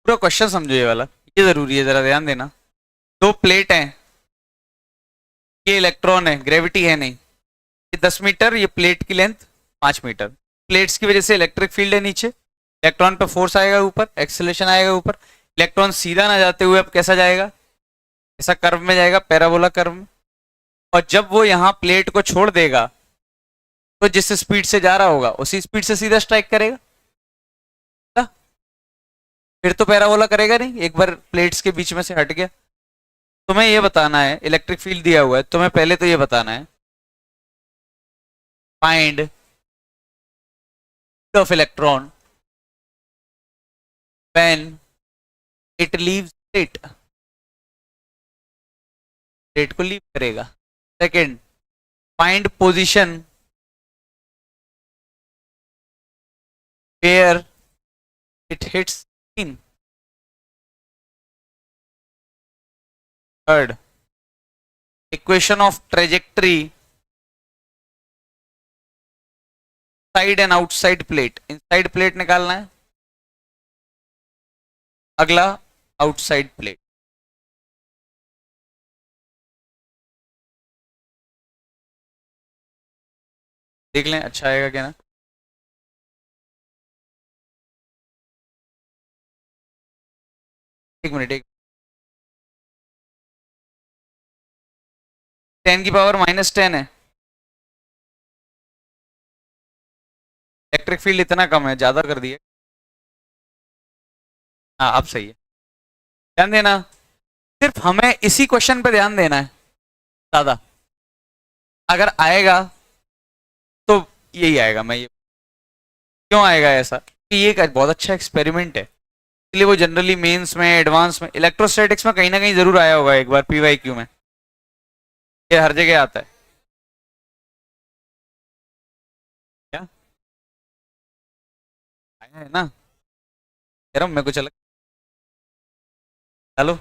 पूरा क्वेश्चन समझो ये वाला, ये जरूरी है, जरा ध्यान देना। दो प्लेट हैं, ये इलेक्ट्रॉन है, ग्रेविटी है नहीं, ये 10 मीटर, ये प्लेट की लेंथ 5 मीटर। प्लेट्स की वजह से इलेक्ट्रिक फील्ड है नीचे, इलेक्ट्रॉन पे फोर्स आएगा ऊपर, एक्सेलरेशन आएगा ऊपर। इलेक्ट्रॉन सीधा ना जाते हुए अब कैसा जाएगा, ऐसा कर्व में जाएगा, पैराबोला कर्व में। और जब वो यहाँ प्लेट को छोड़ देगा तो जिस स्पीड से जा रहा होगा उसी स्पीड से सीधा स्ट्राइक करेगा ना? फिर तो पैराबोला करेगा नहीं, एक बार प्लेट्स के बीच में से हट गया। तुम्हें ये बताना है, इलेक्ट्रिक फील्ड दिया हुआ है, तुम्हें पहले तो ये बताना है find of electron when it leaves state, state को लीव करेगा। Second, find position where it hits in. Third, equation of trajectory side and outside plate, inside plate निकालना है, अगला आउटसाइड प्लेट। देख लें अच्छा आएगा क्या ना। एक मिनट, एक 10⁻⁻10 है, इलेक्ट्रिक फील्ड इतना कम है, ज्यादा कर दिया। हाँ अब सही है, ध्यान देना। सिर्फ हमें इसी क्वेश्चन पे ध्यान देना है ज्यादा, अगर आएगा तो यही आएगा। मैं ये क्यों आएगा ऐसा कि ये एक बहुत अच्छा एक्सपेरिमेंट है, इसलिए वो जनरली मेंस में, एडवांस में, इलेक्ट्रोस्टैटिक्स में कहीं ना कहीं जरूर आया होगा एक बार पीवाईक्यू में, ये हर जगह आता है क्या, आया है ना, कह रहा हूँ मैं कुछ अलग। हेलो।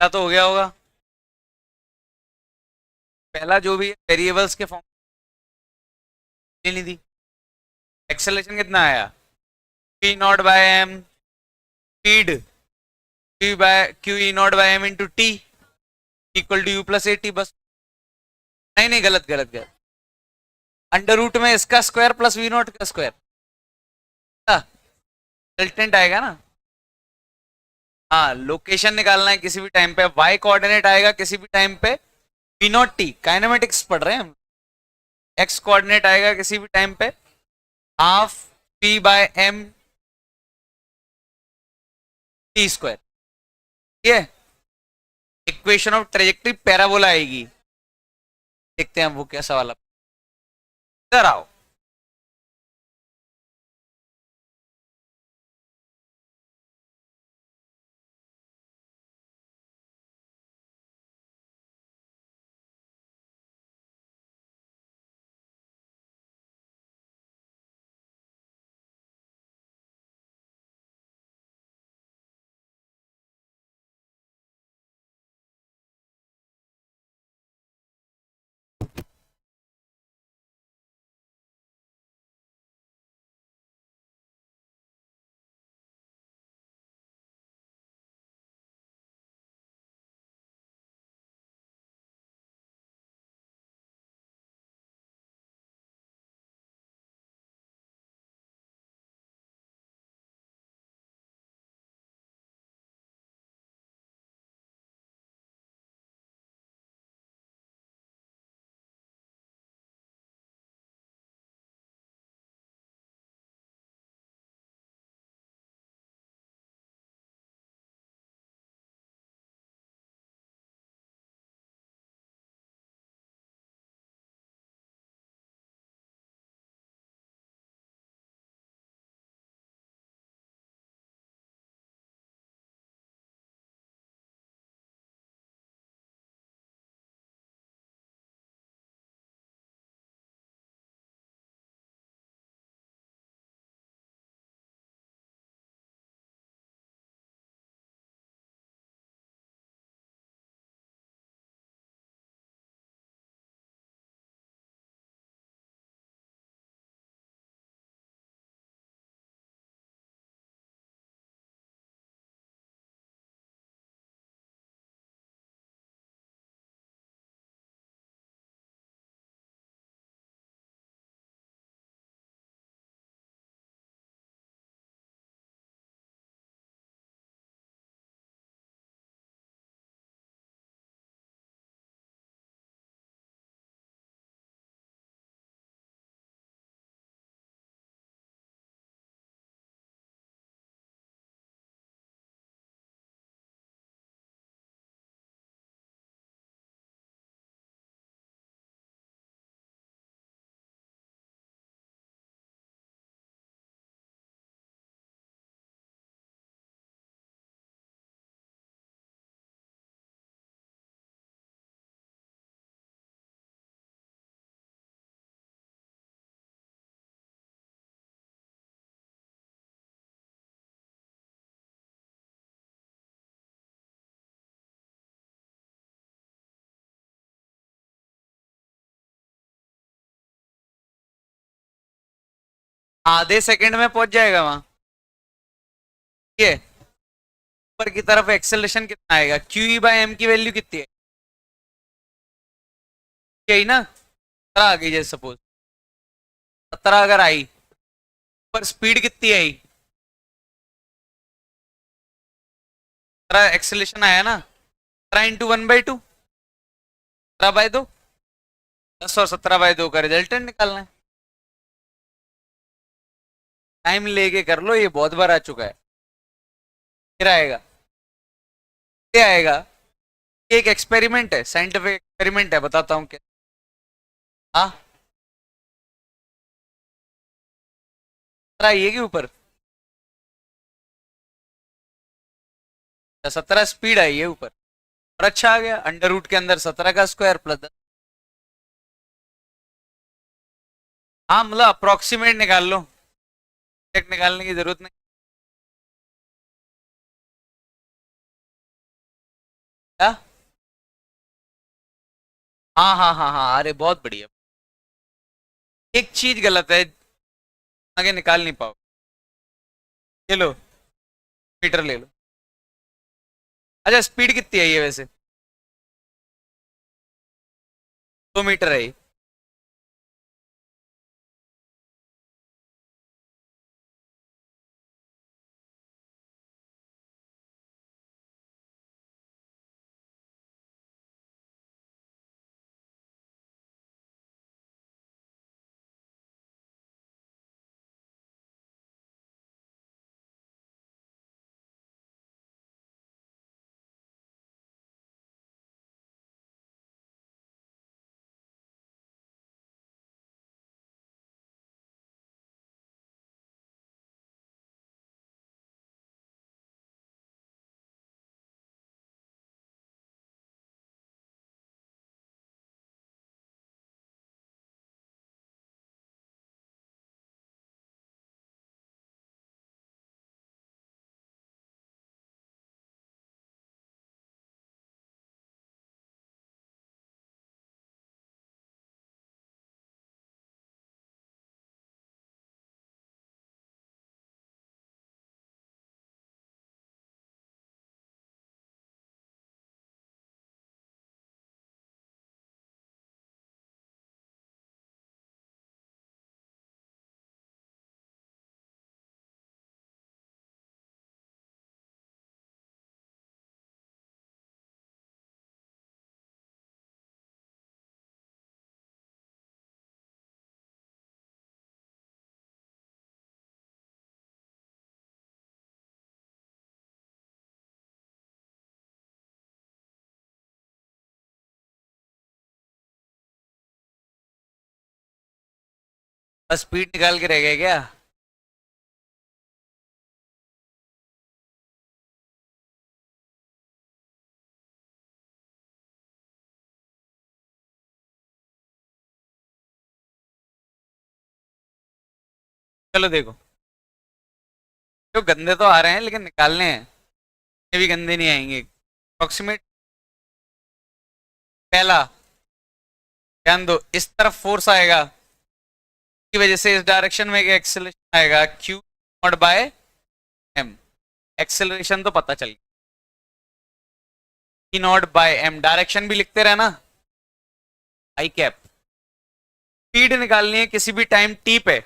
पहला तो हो गया होगा, पहला जो भी वेरिएबल्स के फॉर्म नहीं दी। एक्सेलरेशन कितना आया, P naught by m, speed q E naught by M into t equal to u plus a t, बस। नहीं नहीं, गलत गलत गलत, अंडर रूट में इसका स्क्वायर प्लस वी नॉट का स्क्वायर, रिजल्टेंट आएगा ना। हाँ, लोकेशन निकालना है किसी भी टाइम पे, वाई कोऑर्डिनेट आएगा किसी भी टाइम पे वी नॉट टी, काइनेमेटिक्स पढ़ रहे हैं हम। एक्स कोऑर्डिनेट आएगा किसी भी टाइम पे half P by m t square. ये इक्वेशन ऑफ ट्रेजेक्टरी पैराबोला आएगी, देखते हैं वो कैसा वाला। इधर आओ, आधे सेकंड में पहुंच जाएगा वहां। ये ऊपर की तरफ एक्सेलरेशन कितना आएगा, क्यू ई बाय एम की वैल्यू कितनी है, यही ना, 17 आ गई जैसे सपोज, 17 अगर आई, पर स्पीड कितनी आई, 17 एक्सेलरेशन आया ना, 17 इंटू 1/2, 17/2, 10 और 17/2 का रिजल्टेंट निकालना है। टाइम लेके कर लो, ये बहुत बार आ चुका है। फिर आएगा, क्या आएगा, ये एक एक्सपेरिमेंट है, साइंटिफिक एक्सपेरिमेंट है, बताता हूँ क्या। हाँ, 17 ये के ऊपर 17 स्पीड आई है ऊपर, और अच्छा आ गया, अंडर रूट के अंदर 17 का स्क्वायर प्लस 10। हाँ, मतलब अप्रोक्सीमेट निकाल लो, एग्जैक्ट निकालने की जरूरत नहीं। क्या? हाँ हाँ हाँ हाँ, अरे बहुत बढ़िया। एक चीज गलत है, आगे निकाल नहीं पाओ। ये लो, मीटर ले लो। अच्छा, स्पीड कितनी है ये वैसे? 2 मीटर है ये। बस स्पीड निकाल के रह गए क्या? चलो देखो, जो गंदे तो आ रहे हैं लेकिन निकालने हैं। ये भी गंदे नहीं आएंगे। अप्रोक्सीमेट। पहला, ध्यान दो, इस तरफ फोर्स आएगा, की वजह से इस डायरेक्शन में एक एक्सेलरेशन आएगा, q not by m. Acceleration तो पता चल गया, E naught by m. Direction भी लिखते रहना, आई कैप। स्पीड निकालनी है किसी भी टाइम टी पे।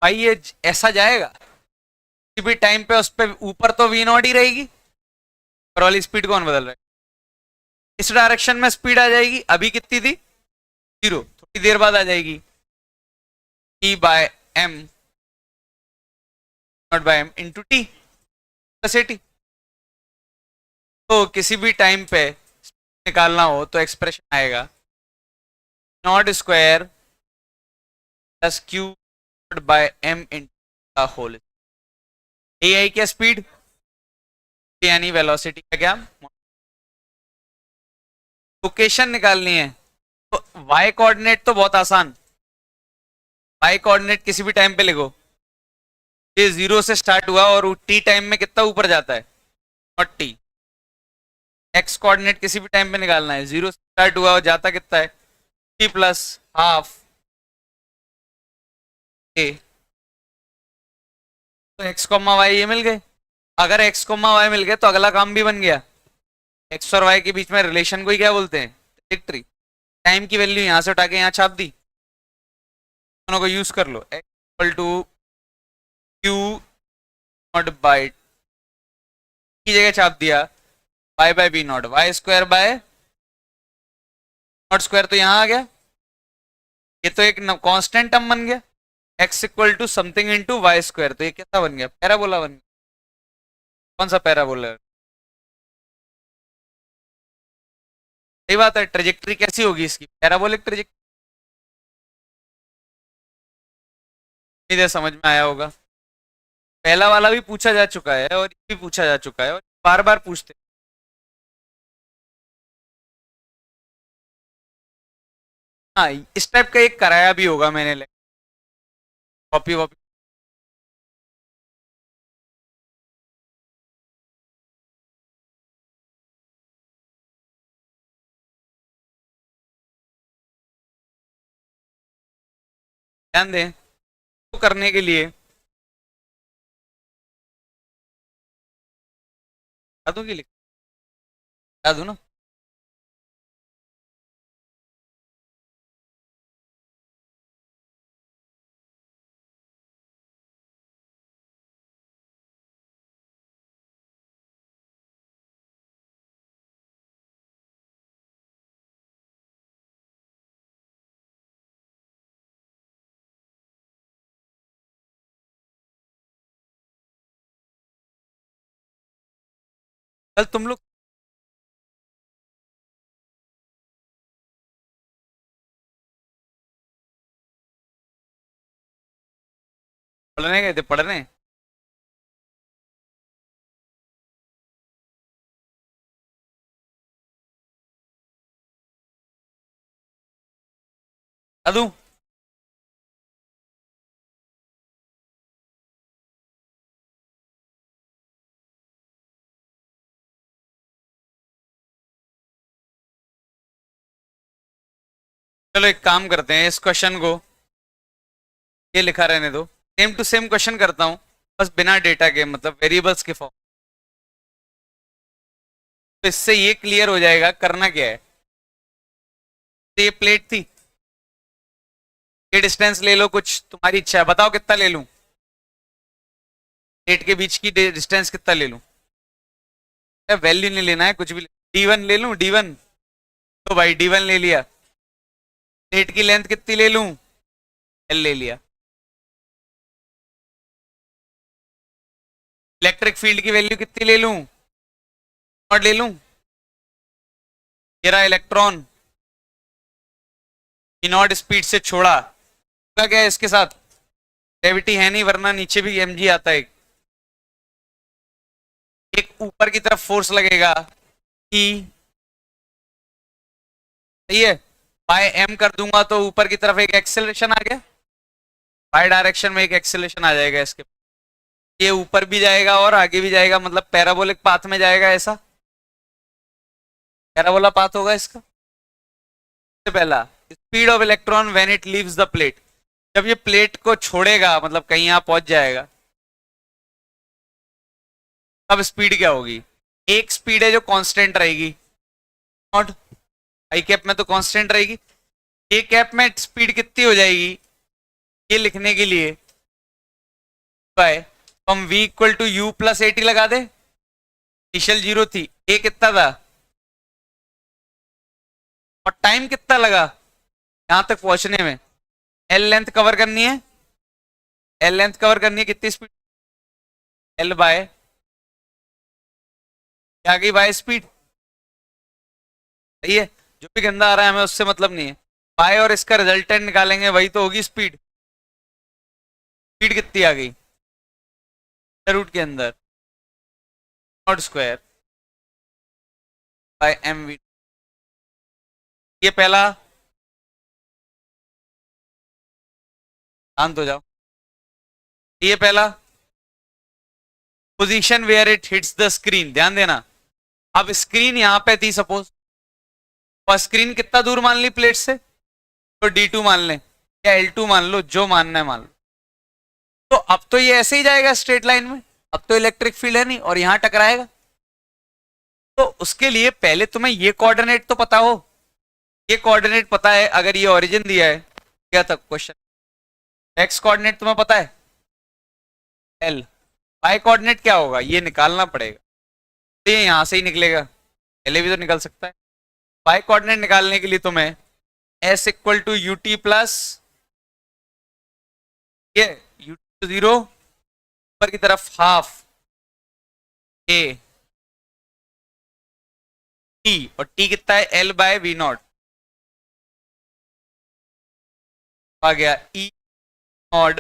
भाई ये ऐसा जाएगा किसी भी टाइम पे, उस पे ऊपर तो वी नॉट ही रहेगी। ऊपर वाली स्पीड कौन बदल रहा है? इस डायरेक्शन में स्पीड आ जाएगी, अभी कितनी थी? 0। थोड़ी देर बाद आ जाएगी t by m naught by M into t plus a t. तो किसी भी टाइम पे निकालना हो तो एक्सप्रेशन आएगा not square plus Q not by M into the whole. A I क्या? स्पीड, यानी वेलोसिटी का क्या? लोकेशन निकालनी है तो वाई कोऑर्डिनेट तो बहुत आसान। वाई कोऑर्डिनेट किसी भी टाइम पे लिखो, ये 0 से स्टार्ट हुआ और टी टाइम में कितना ऊपर जाता है? Not T. एक्स कोऑर्डिनेट किसी भी टाइम पे निकालना है, 0 से स्टार्ट हुआ और जाता कितना है? टी प्लस हाफ ए। तो एक्स कॉमा वाई ये मिल गए। अगर एक्स कॉमा वाई मिल गए तो अगला काम भी बन गया। एक्स और वाई के बीच में रिलेशन को ही क्या बोलते हैं? ट्रिजेक्टरी। टाइम की वैल्यू यहां से उठा के यहां छाप दी, दोनों को यूज कर लो। X equal to Q not by की जगह छाप दिया Y by B not, Y square by not square, तो यहां आ गया। ये तो एक कांस्टेंट टर्म बन गया, x equal to something into y square. तो ये कैसा बन गया? पैराबोला बन गया। कौन सा पैराबोला? सही बात है। ट्रेजेक्टरी कैसी होगी इसकी? Parabolic trajectory. इधर समझ में आया होगा। पहला वाला भी पूछा जा चुका है और ये भी पूछा जा चुका है और बार बार पूछते हैं। हाँ, इस टाइप का एक कराया भी होगा मैंने, कॉपी वॉपी। ध्यान दें, तो करने के लिए बता दूं कि बता दूं ना। कल तुम लोग पढ़ने गए थे, पढ़ने। बता दूं, चलो एक काम करते हैं, इस क्वेश्चन को ये लिखा रहने दो, सेम टू सेम क्वेश्चन करता हूं, बस बिना डेटा के, मतलब वेरिएबल्स के फॉर्म। तो इससे ये क्लियर हो जाएगा करना क्या है। तो ये प्लेट थी, ये डिस्टेंस ले लो, कुछ तुम्हारी इच्छा है, बताओ कितना ले लूं, प्लेट के बीच की डिस्टेंस कितना ले लूं। वैल्यू नहीं लेना है, कुछ भी D1 ले लूं, D1। तो भाई D1 ले लिया। प्लेट की लेंथ कितनी ले लूं, L ले लिया। इलेक्ट्रिक फील्ड की वैल्यू कितनी ले लूं, और ले लूं, मेरा इलेक्ट्रॉन नॉट स्पीड से छोड़ा, क्या है इसके साथ, ग्रेविटी है नहीं, वरना नीचे भी mg आता है। एक ऊपर की तरफ फोर्स लगेगा E, सही है, बाय m कर दूंगा तो ऊपर की तरफ एक एक्सेलरेशन आ गया, बाय डायरेक्शन में एक एक्सेलरेशन आ जाएगा इसके, ये ऊपर भी जाएगा और आगे भी जाएगा, मतलब पैराबोलिक पाथ में जाएगा, ऐसा पैराबोला पाथ होगा इसका। सबसे पहला, speed of electron when it leaves the plate, जब ये प्लेट को छोड़ेगा, मतलब कहीं यहां पहुंच जाएगा, तब स्पीड क्या होगी। एक स्पीड है जो कांस्टेंट रहेगी, नॉट आई कैप में तो कांस्टेंट रहेगी, ए कैप में स्पीड कितनी हो जाएगी, ये लिखने के लिए बाय हम v equal to u plus a t लगा दे, इनिशियल जीरो थी, ए कितना था, और टाइम कितना लगा यहां तक पहुंचने में। एल लेंथ कवर करनी है, एल लेंथ कवर करनी है, कितनी स्पीड, एल बाय आ गई बाय स्पीड, सही है। जो भी गंदा आ रहा है हमें उससे मतलब नहीं है, बाय और इसका रिजल्टेंट निकालेंगे, वही तो होगी स्पीड। स्पीड कितनी आ गई, रूट के अंदर naught square by m v, ये पहला, शांत हो जाओ, ये पहला position where it hits the screen, ध्यान देना। अब स्क्रीन यहां पे थी सपोज, और स्क्रीन कितना दूर मान ली प्लेट से, तो D2 मान लें या L2 मान लो, जो मानना है मान लो। तो अब तो ये ऐसे ही जाएगा स्ट्रेट लाइन में, अब तो इलेक्ट्रिक फील्ड है नहीं, और यहां टकराएगा। तो उसके लिए पहले तुम्हें ये कोऑर्डिनेट तो पता हो, ये कोऑर्डिनेट पता है, अगर ये ओरिजिन दिया है, क्या था क्वेश्चन, एक्स कोऑर्डिनेट तुम्हें पता है L, वाई कोऑर्डिनेट क्या होगा, ये निकालना पड़ेगा, तो ये यहां से ही निकलेगा, पहले भी तो निकल सकता है। वाई कोऑर्डिनेट निकालने के लिए तुम्हें S equal to u t plus ये यू टी जीरो, ऊपर की तरफ हाफ ए टी, और टी कितना है L बाय वी नॉट, आ गया E naught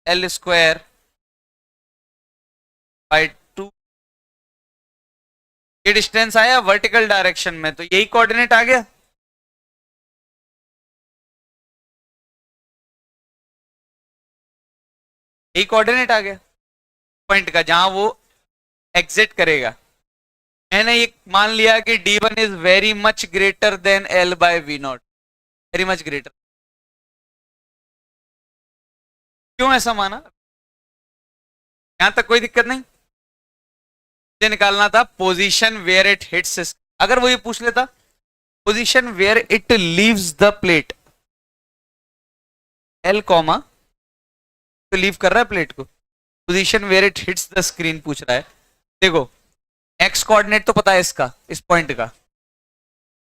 L square by two, ये डिस्टेंस आया वर्टिकल डायरेक्शन में, तो यही कोऑर्डिनेट आ गया। यही कोऑर्डिनेट आ गया पॉइंट का, जहां वो एग्जिट करेगा। मैंने ये मान लिया कि D1 is very much greater than L by v naught, very much greater. क्यों ऐसा माना? यहां तक कोई दिक्कत नहीं। मुझे निकालना था पोजीशन वेयर इट हिट्स। अगर वो ये पूछ लेता position where it leaves the plate, L comma तो लीव कर रहा है प्लेट को, position where it hits the screen पूछ रहा है। देखो एक्स कोऑर्डिनेट तो पता है इसका, इस पॉइंट का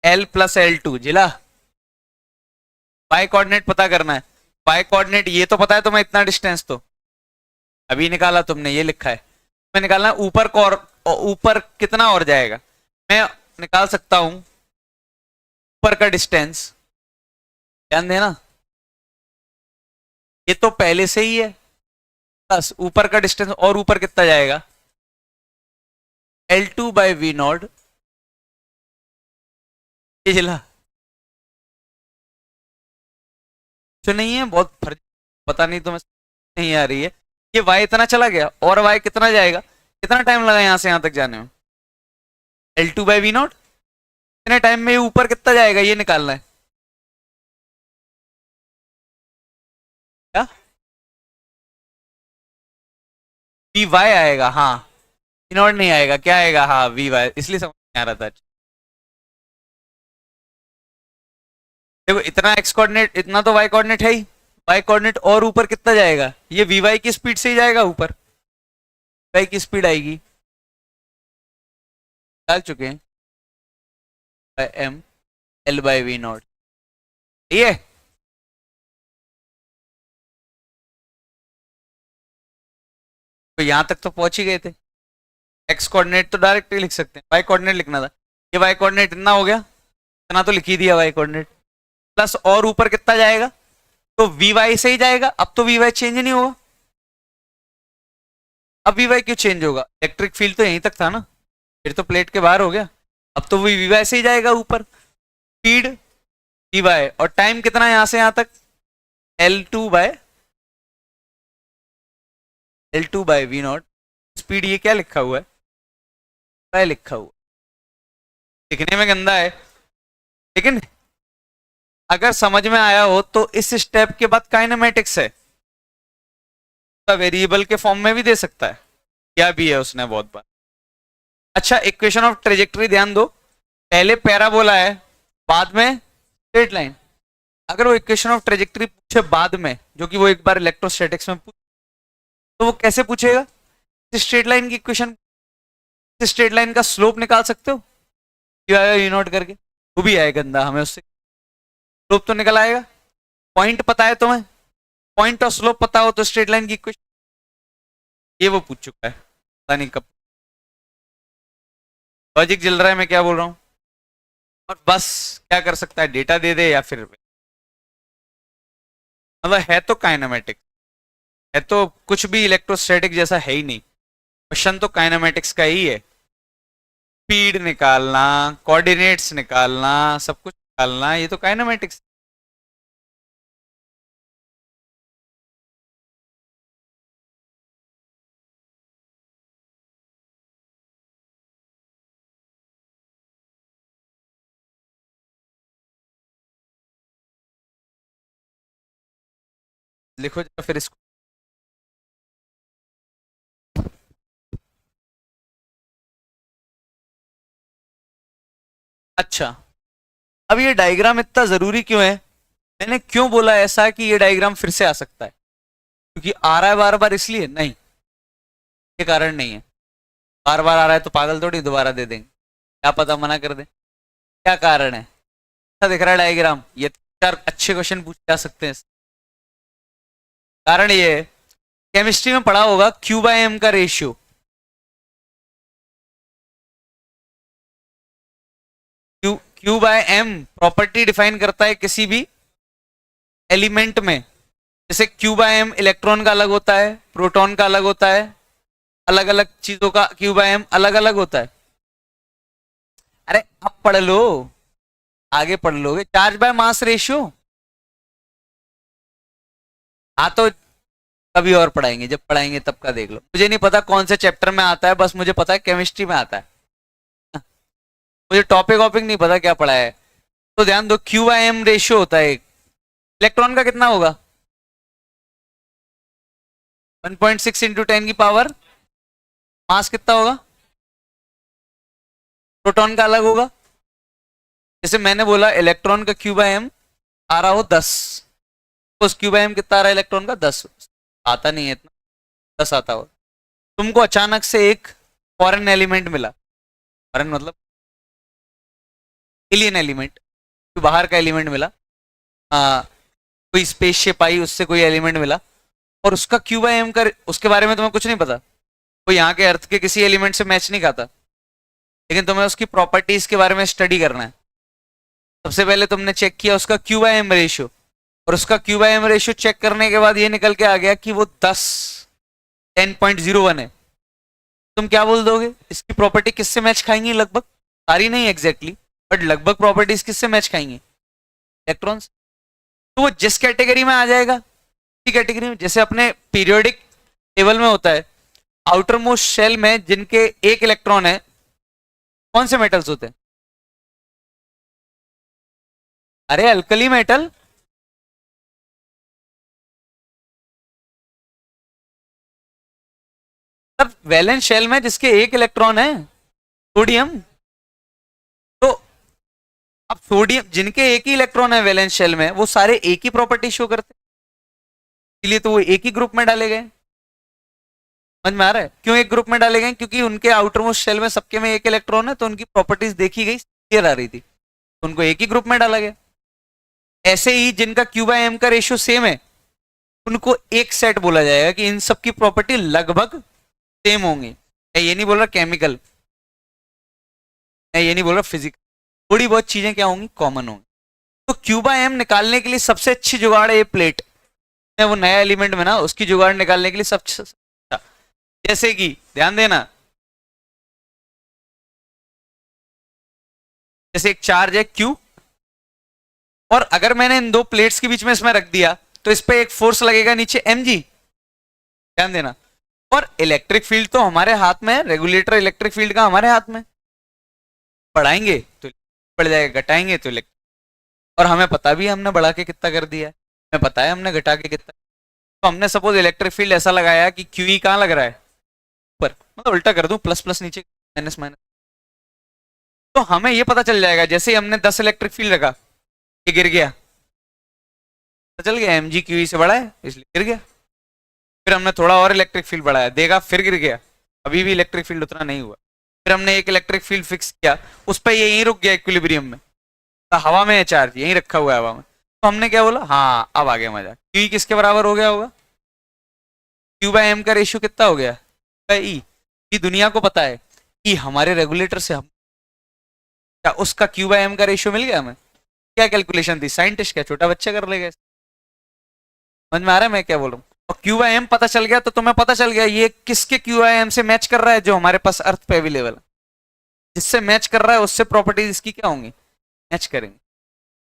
L प्लस L2 जिला। वाई कोऑर्डिनेट पता करना है, वाई कोऑर्डिनेट ये तो पता है तुम्हें, इतना डिस्टेंस तो अभी निकाला तुमने, ये लिखा है। मैं निकालना है ऊपर को, और ऊपर कितना और जाएगा। मैं निकाल सकता हूं ऊपर का डिस्टेंस, ध्यान देना ये तो पहले से ही है, बस ऊपर का डिस्टेंस और ऊपर कितना जाएगा, L2 बाई वी नॉट। ये जिला जो नहीं है, बहुत फर्ज, पता नहीं तुम्हें नहीं आ रही है। ये y इतना चला गया और y कितना जाएगा, कितना टाइम लगा यहां से यहां तक जाने में, L2 बाई वी नॉट। इतने टाइम में ऊपर कितना जाएगा ये निकालना है। क्या वी वाई आएगा, हाँ वी नॉट नहीं आएगा, क्या आएगा, हाँ वी वाई, इसलिए समझ नहीं आ रहा था। देखो इतना एक्स कोऑर्डिनेट, इतना तो वाई कोऑर्डिनेट है ही, वाई कोऑर्डिनेट और ऊपर कितना जाएगा, ये वी वाई की स्पीड से ही जाएगा ऊपर, वाई की स्पीड आएगी, डाल चुके हैं M L by V naught, ये तो यहां तक तो पहुंच ही गए थे। एक्स कोऑर्डिनेट तो डायरेक्ट ही लिख सकते हैं, वाई कोऑर्डिनेट लिखना था, ये वाई कोऑर्डिनेट इतना हो गया, इतना तो लिख ही दिया वाई कोऑर्डिनेट, प्लस और ऊपर कितना जाएगा, तो वी वाई से ही जाएगा। अब तो वी वाई चेंज नहीं होगा, अब वी वाई क्यों चेंज होगा, इलेक्ट्रिक फील्ड तो यहीं तक था ना, फिर तो प्लेट के बाहर हो गया, अब तो वो वी वाई से ही जाएगा ऊपर, स्पीड वी वाई, और टाइम कितना यहां से यहां तक, L2 bye v not. Speed ये क्या लिखा हुआ है, वाई लिखा हुआ, दिखने में गंदा है, लेकिन अगर समझ में आया हो तो इस स्टेप के बाद काइनेमेटिक्स है, वेरिएबल के फॉर्म में भी दे सकता है, क्या भी है उसने बहुत बार। अच्छा इक्वेशन ऑफ ट्रेजेक्टरी ध्यान दो, पहले पैराबोला है बाद में स्ट्रेट लाइन। अगर वो इक्वेशन ऑफ ट्रेजेक्टरी पूछे बाद में, जो कि वो एक बार इलेक्ट्रोस्टैटिक्स में पूछे, तो वो कैसे पूछेगा, स्ट्रेट लाइन की इक्वेशन, स्ट्रेट लाइन का स्लोप निकाल सकते हो यू नोट करके, वो भी आएगा गंदा, हमें उससे स्लोप तो निकल आएगा। पॉइंट पता है तुम्हें, पॉइंट और स्लोप पता हो तो स्ट्रेट लाइन की इक्वेशन, ये वो पूछ चुका है, पता नहीं कब। लॉजिक जल रहा है मैं क्या बोल रहा हूँ, और बस क्या कर सकता है, डेटा दे दे या फिर मतलब है तो काइनेमेटिक, है तो कुछ भी इलेक्ट्रोस्टैटिक जैसा है ही नहीं, क्वेश्चन तो काइनेमेटिक्स का ही है, स्पीड निकालना, कोऑर्डिनेट्स निकालना, सब कुछ निकालना, ये तो काइनेमेटिक्स। लिखो जरा फिर इसको। अच्छा अब ये डायग्राम इतना जरूरी क्यों है, मैंने क्यों बोला ऐसा कि ये डायग्राम फिर से आ सकता है, क्योंकि आ रहा है बार बार इसलिए नहीं, ये कारण नहीं है, बार बार आ रहा है तो पागल थोड़ी दोबारा दे देंगे, क्या पता मना कर दे, क्या कारण है, अच्छा दिख रहा है डायग्राम, ये चार अच्छे क्वेश्चन पूछे जा सकते हैं। कारण ये है, केमिस्ट्री में पढ़ा होगा क्यू बाय एम का ratio, Q by M property define करता है किसी भी एलिमेंट में, जैसे क्यू बाय एम इलेक्ट्रॉन का अलग होता है, प्रोटॉन का अलग होता है, अलग अलग चीजों का क्यू बाय एम अलग अलग होता है। अरे अब पढ़ लो, आगे पढ़ लोगे, चार्ज बाय मास रेशियो, हाँ तो कभी और पढ़ाएंगे, जब पढ़ाएंगे तब का देख लो, मुझे नहीं पता कौन से चैप्टर में आता है, बस मुझे पता है केमिस्ट्री में आता है, मुझे टॉपिक वॉपिक नहीं पता क्या पढ़ा है। तो ध्यान दो क्यू बाय एम रेशियो होता है, इलेक्ट्रॉन का कितना होगा, 1.6 इंटू 10 की पावर, मास कितना होगा, प्रोटॉन का अलग होगा। जैसे मैंने बोला इलेक्ट्रॉन का क्यू बाय एम आ रहा हो 10, उस क्यू बाय एम कितना आ रहा है इलेक्ट्रॉन का 10, आता नहीं है इतना, 10 आता हो। तुमको अचानक से एक फॉरेन एलिमेंट मिला, फॉरेन मतलब एलियन एलिमेंट, बाहर का एलिमेंट मिला, कोई स्पेसशिप आई उससे कोई एलिमेंट मिला, और उसका क्यू बाय एम का उसके बारे में तुम्हें कुछ नहीं पता, वो यहाँ के अर्थ के किसी एलिमेंट से मैच नहीं खाता, लेकिन तुम्हें उसकी प्रॉपर्टीज के बारे में स्टडी करना है। सबसे पहले तुमने चेक किया उसका क्यू बाय एम रेशियो, और उसका Q by M ratio check करने के बाद ये निकल के आ गया कि वो 10.01 है। तुम क्या बोल दोगे, इसकी प्रॉपर्टी किससे मैच खाएंगी, लगभग सारी नहीं एग्जैक्टली बट लगभग प्रॉपर्टीज किससे मैच खाएंगी, इलेक्ट्रॉन्स। तो वो जिस कैटेगरी में आ जाएगा, उसी कैटेगरी में, जैसे अपने पीरियोडिक टेबल में होता है, आउटर मोस्ट शेल में जिनके एक इलेक्ट्रॉन है, कौन से मेटल्स होते हैं, अरे अल्कली मेटल, तब वैलेंस शेल में जिसके एक इलेक्ट्रॉन है, सोडियम। तो अब सोडियम जिनके एक ही इलेक्ट्रॉन है वैलेंस शेल में, वो सारे एक ही प्रॉपर्टी शो करते हैं, इसलिए तो वो एक ही ग्रुप में डाले गए। समझ में आ रहा है क्यों एक ग्रुप में डाले गए, क्योंकि उनके आउटर मोस्ट शेल में सबके में एक इलेक्ट्रॉन है, तो उनकी प्रॉपर्टीज देखी गई, क्लियर आ रही थी, तो उनको एक ही ग्रुप में डाला गया। ऐसे ही जिनका क्यू बाय एम का रेशियो सेम है, उनको एक सेट बोला जाएगा कि इन सब की प्रॉपर्टी लगभग सेम होंगी। मैं ये नहीं बोल रहा केमिकल, मैं ये नहीं बोल रहा फिजिकल, थोड़ी बहुत चीजें क्या होंगी, कॉमन होंगी। तो क्यू बाय एम निकालने के लिए सबसे अच्छी जुगाड़ है ये प्लेट, वो नया एलिमेंट बना उसकी जुगाड़ निकालने के लिए सबसे अच्छा। जैसे कि ध्यान देना, जैसे एक चार्ज है क्यू, और अगर मैंने इन दो प्लेट्स के बीच में इसमें रख दिया, तो इस पे एक फोर्स लगेगा नीचे mg, ध्यान देना। और इलेक्ट्रिक फील्ड तो हमारे हाथ में है, रेगुलेटर इलेक्ट्रिक फील्ड का हमारे हाथ में, बढ़ाएंगे तो बढ़ जाएगा, घटाएंगे तो इलेक्ट्रिक, और हमें पता भी है हमने बढ़ा के कितना कर दिया है, हमें पता है हमने घटा के कितना। तो हमने सपोज इलेक्ट्रिक फील्ड ऐसा लगाया कि क्यू कहाँ लग रहा है, ऊपर, मतलब उल्टा कर दूं, प्लस प्लस नीचे, माइनस माइनस, तो हमें ये पता चल जाएगा। जैसे ही हमने 10 इलेक्ट्रिक फील्ड लगा, ये गिर गया, पता चल गया mg क्यू से बड़ा है इसलिए गिर गया। फिर हमने थोड़ा और इलेक्ट्रिक फील्ड बढ़ाया, देखा फिर गिर गया, अभी भी इलेक्ट्रिक फील्ड उतना नहीं हुआ। फिर हमने एक इलेक्ट्रिक फील्ड फिक्स किया, उस पर ये यहीं रुक गया इक्विलिब्रियम में, तो हवा में है चार्ज, यहीं रखा हुआ है हवा में, तो हमने क्या बोला, हाँ अब आ गया मजा, क्यू किसके बराबर हो गया होगा, क्यू बाय एम का रेशियो कितना हो गया, ई। ये दुनिया को पता है कि हमारे रेगुलेटर से हम क्या उसका क्यू बाय एम का रेशियो मिल गया हमें, क्या कैलकुलेशन थी, साइंटिस्ट क्या छोटा बच्चा कर लेगा। समझ में आ रहा है मैं क्या बोल रहा हूँ। और क्यू बाय एम पता चल गया तो तुम्हें पता चल गया ये किसके क्यू बाय एम से मैच कर रहा है, जो हमारे पास अर्थ पे अवेलेबल है, जिससे मैच कर रहा है उससे प्रॉपर्टीज इसकी क्या होंगी, मैच करेंगे।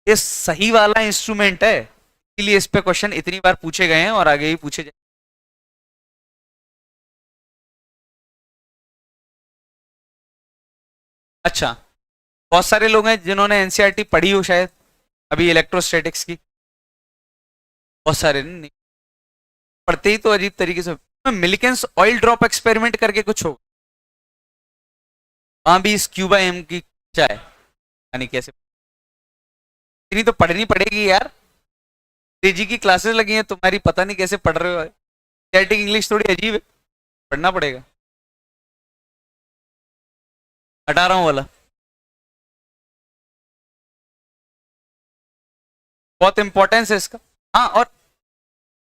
ये सही वाला इंस्ट्रूमेंट है, इसलिए इस पे क्वेश्चन इतनी बार पूछे गए हैं और आगे ही पूछे जाए। अच्छा, बहुत सारे लोग हैं जिन्होंने एनसीईआरटी पढ़ी हो शायद अभी इलेक्ट्रोस्टैटिक्स की, बहुत सारे नहीं पढ़ते ही तो अजीब तरीके से। मिलिकेंस ऑयल ड्रॉप एक्सपेरिमेंट करके कुछ हो, वहां भी इस क्यूबा एम की चाय यानी कैसे, इतनी तो पढ़नी पड़ेगी यार, तेजी की क्लासेस लगी हैं तुम्हारी, पता नहीं कैसे पढ़ रहे हो, स्टैटिक इंग्लिश थोड़ी अजीब है, पढ़ना पड़ेगा। हटा रहा हूँ वाला, बहुत इंपॉर्टेंस है इसका। हाँ, और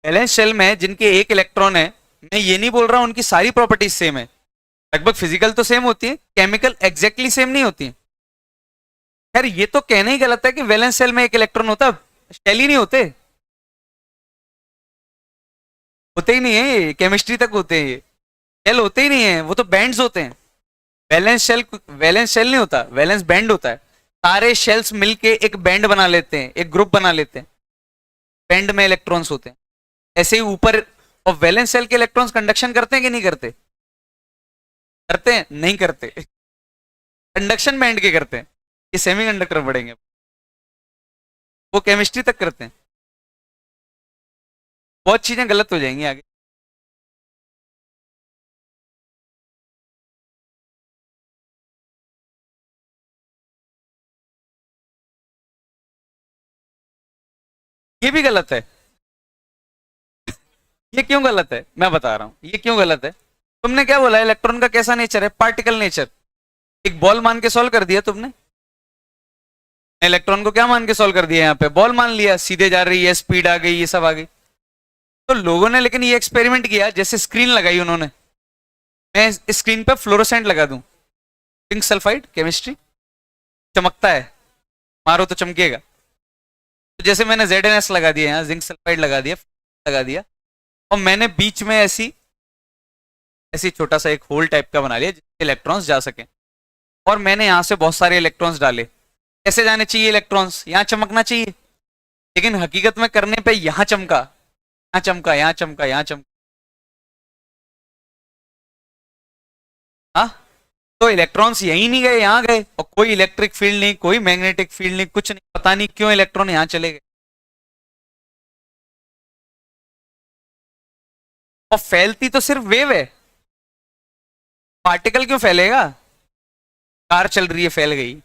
वैलेंस शेल में जिनके एक इलेक्ट्रॉन है, मैं ये नहीं बोल रहा हूं उनकी सारी प्रॉपर्टीज सेम है, लगभग फिजिकल तो सेम होती है, केमिकल एग्जैक्टली सेम नहीं होती है। यार ये तो कहना ही गलत है कि वैलेंस शेल में एक इलेक्ट्रॉन होता, शेल ही नहीं होते, होते ही नहीं है, केमिस्ट्री तक होते हैं ये, शेल होते ही नहीं है, वो तो बैंड्स होते हैं। वैलेंस शेल नहीं होता, वैलेंस बैंड होता है, सारे शेल्स मिलके एक बैंड बना लेते हैं, एक ग्रुप बना लेते हैं, बैंड में इलेक्ट्रॉन्स होते हैं। ऐसे ही ऊपर, और वैलेंस शेल के इलेक्ट्रॉन्स कंडक्शन करते हैं कि नहीं करते, करते हैं नहीं करते, कंडक्शन बैंड के करते हैं, ये सेमीकंडक्टर पढ़ेंगे, वो केमिस्ट्री तक करते हैं, बहुत चीजें गलत हो जाएंगी आगे। ये भी गलत है। ये क्यों गलत है मैं बता रहा हूं, ये क्यों गलत है। तुमने क्या बोला, इलेक्ट्रॉन का कैसा नेचर है, पार्टिकल नेचर। एक बॉल मान के सॉल्व कर दिया तुमने, इलेक्ट्रॉन को क्या मान के सॉल्व कर दिया, यहाँ पे बॉल मान लिया, सीधे जा रही है, स्पीड आ गई, ये सब आ गई। तो लोगों ने लेकिन ये एक्सपेरिमेंट किया, जैसे स्क्रीन लगाई उन्होंने, मैं स्क्रीन पे फ्लोरोसेंट लगा दूं, जिंक सल्फाइड केमिस्ट्री, चमकता है, मारो तो चमकेगा। तो जैसे मैंने ZnS लगा दिया, यहाँ जिंक सल्फाइड लगा दिया, और मैंने बीच में ऐसी ऐसी छोटा सा एक होल टाइप का बना लिया जिससे इलेक्ट्रॉन्स जा सके, और मैंने यहाँ से बहुत सारे इलेक्ट्रॉन्स डाले। कैसे जाने चाहिए इलेक्ट्रॉन्स, यहाँ चमकना चाहिए, लेकिन हकीकत में करने पे यहाँ चमका, यहाँ चमका, यहाँ चमका, यहाँ चमका। हाँ, तो इलेक्ट्रॉन्स यहीं नहीं गए, यहाँ गए, और कोई इलेक्ट्रिक फील्ड नहीं, कोई मैग्नेटिक फील्ड नहीं, कुछ नहीं, पता नहीं क्यों इलेक्ट्रॉन यहाँ चले गए। और फैलती तो सिर्फ वेव है, पार्टिकल क्यों फैलेगा। कार चल रही है, फैल गई,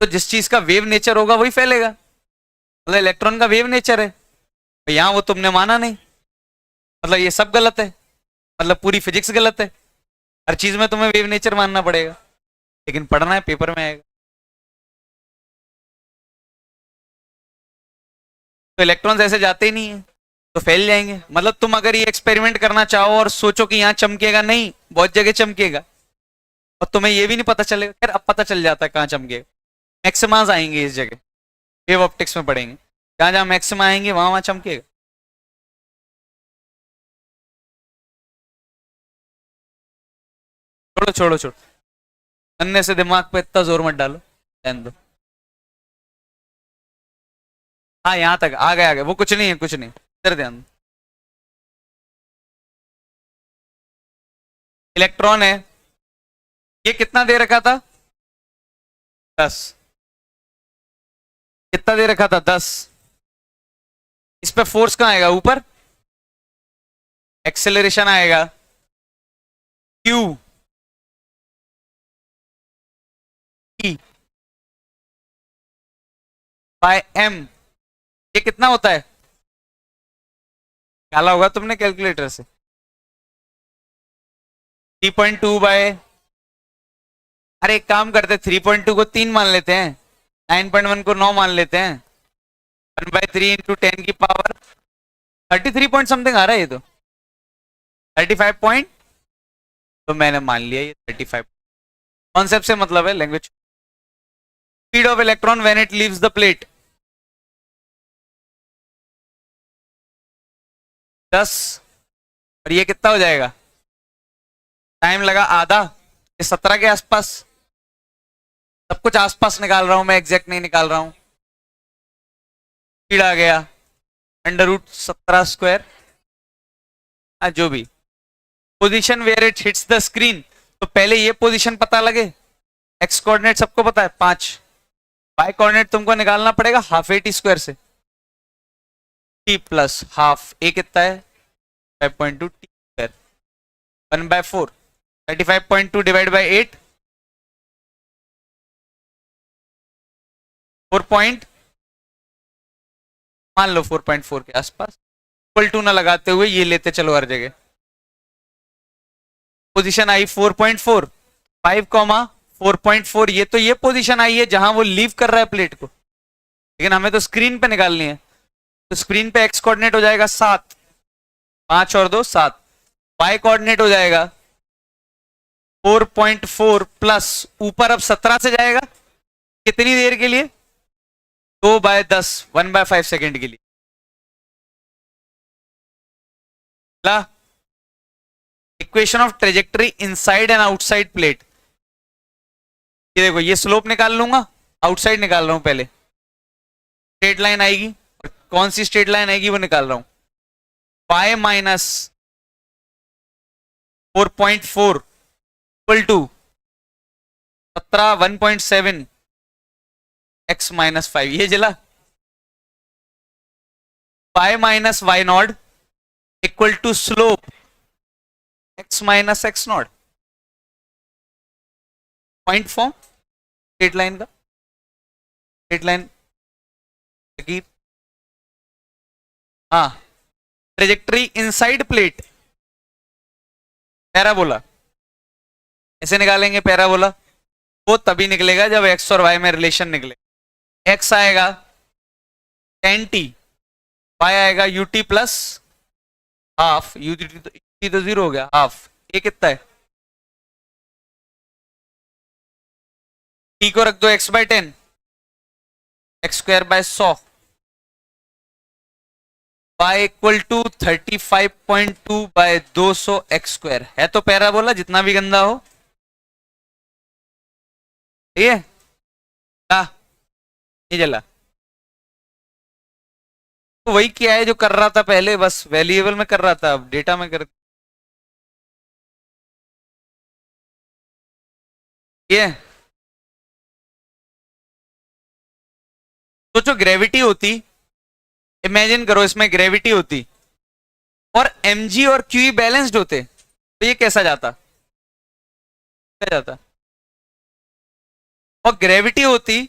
तो जिस चीज का वेव नेचर होगा वही फैलेगा, मतलब इलेक्ट्रॉन का वेव नेचर है, तो यहां वो तुमने माना नहीं, मतलब ये सब गलत है, मतलब पूरी फिजिक्स गलत है। हर चीज में तुम्हें वेव नेचर मानना पड़ेगा, लेकिन पढ़ना है, पेपर में आएगा। तो इलेक्ट्रॉन्स ऐसे जाते ही नहीं है, तो फैल जाएंगे। मतलब तुम अगर ये एक्सपेरिमेंट करना चाहो और सोचो कि यहाँ चमकेगा, नहीं, बहुत जगह चमकेगा, और तुम्हें ये भी नहीं पता चलेगा। खैर अब पता चल जाता है कहाँ चमकेगा, मैक्सिमाज आएंगे इस जगह, वेव ऑप्टिक्स में पढ़ेंगे, जहां जहां मैक्सिमा आएंगे वहां वहां चमकेगा। छोड़ो छोड़ो छोड़ो, अन्य से दिमाग पे इतना जोर मत डालो, रहने दो। हाँ यहाँ तक आ गया, वो कुछ नहीं है, कुछ नहीं, इधर ध्यान। इलेक्ट्रॉन है, ये कितना दे रखा था, 10, कितना दे रखा था, 10। इस पे फोर्स कहाँ आएगा, ऊपर, एक्सेलरेशन आएगा Q E बाय M। ये कितना होता है, निकाला होगा तुमने कैलकुलेटर से, 3.2 बाय, अरे एक काम करते, 3.2 को 3 मान लेते हैं, 9.1 को 9 मान लेते हैं, 1/3 इंटू 10 की पावर 33 पॉइंट समथिंग आ रहा है, ये तो 35 पॉइंट, तो मैंने मान लिया ये 35। कॉन्सेप्ट से मतलब है, language. Speed of electron when it leaves the plate, 10, और ये कितना हो जाएगा, टाइम लगा आधा, ये 17 के आसपास, सब कुछ आसपास निकाल रहा हूं मैं, एग्जैक्ट नहीं निकाल रहा हूं। स्पीड आ गया √17², जो भी। Position where it hits the screen, तो पहले ये पोजीशन पता लगे, एक्स कोऑर्डिनेट सबको पता है 5, वाई कोऑर्डिनेट तुमको निकालना पड़ेगा हाफ AT² से, T प्लस हाफ, ए कितना है 5.2 T², 1/4, 35.2 डिवाइड बाई 8, 4 पॉइंट, मान लो 4.4 के आसपास, इक्वल टू ना लगाते हुए ये लेते चलो हर जगह। पोजीशन आई 4.4, 5,4.4, ये तो ये पोजीशन आई है जहां वो लीव कर रहा है प्लेट को, लेकिन हमें तो स्क्रीन पे निकालनी है, तो स्क्रीन पे एक्स कोऑर्डिनेट हो जाएगा 7, 5 और 2 7, वाई कोऑर्डिनेट हो जाएगा 4.4 प्लस, ऊपर अब 17 से जाएगा, कितनी देर के लिए, 2/10, 1/5 सेकेंड के लिए। Equation of trajectory inside and outside plate, ये देखो, ये स्लोप निकाल लूंगा, आउटसाइड निकाल रहा हूं पहले, स्ट्रेट लाइन आएगी, और कौन सी स्ट्रेट लाइन आएगी वो निकाल रहा हूं, y minus 4.4 equal to 17, 1.7 x minus 5, ये जला, y minus y0 equal to slope x minus x0, point form straight line का, स्ट्रेट लाइन लकीर, हाँ, ट्रेजेक्ट्री इनसाइड प्लेट पैराबोला, ऐसे निकालेंगे पैराबोला। वो तभी निकलेगा जब एक्स और वाई में रिलेशन निकले। एक्स आएगा टेन टी, वाई आएगा यूटी प्लस हाफ, यूटी तो जीरो हो गया, हाफ। ये कितना है, टी को रख दो X by 10, X square by 100, y equal to 35.2 by 200 X square. है तो पैराबोला जितना भी गंदा हो, ठीक है। ला, ये जला, तो वही किया है जो कर रहा था पहले, बस वेरिएबल में कर रहा था, अब डेटा में कर। ये सोचो ग्रेविटी होती, इमेजिन करो इसमें ग्रेविटी होती और mg और q बैलेंस्ड होते, तो ये कैसा जाता, क्या जाता। और ग्रेविटी होती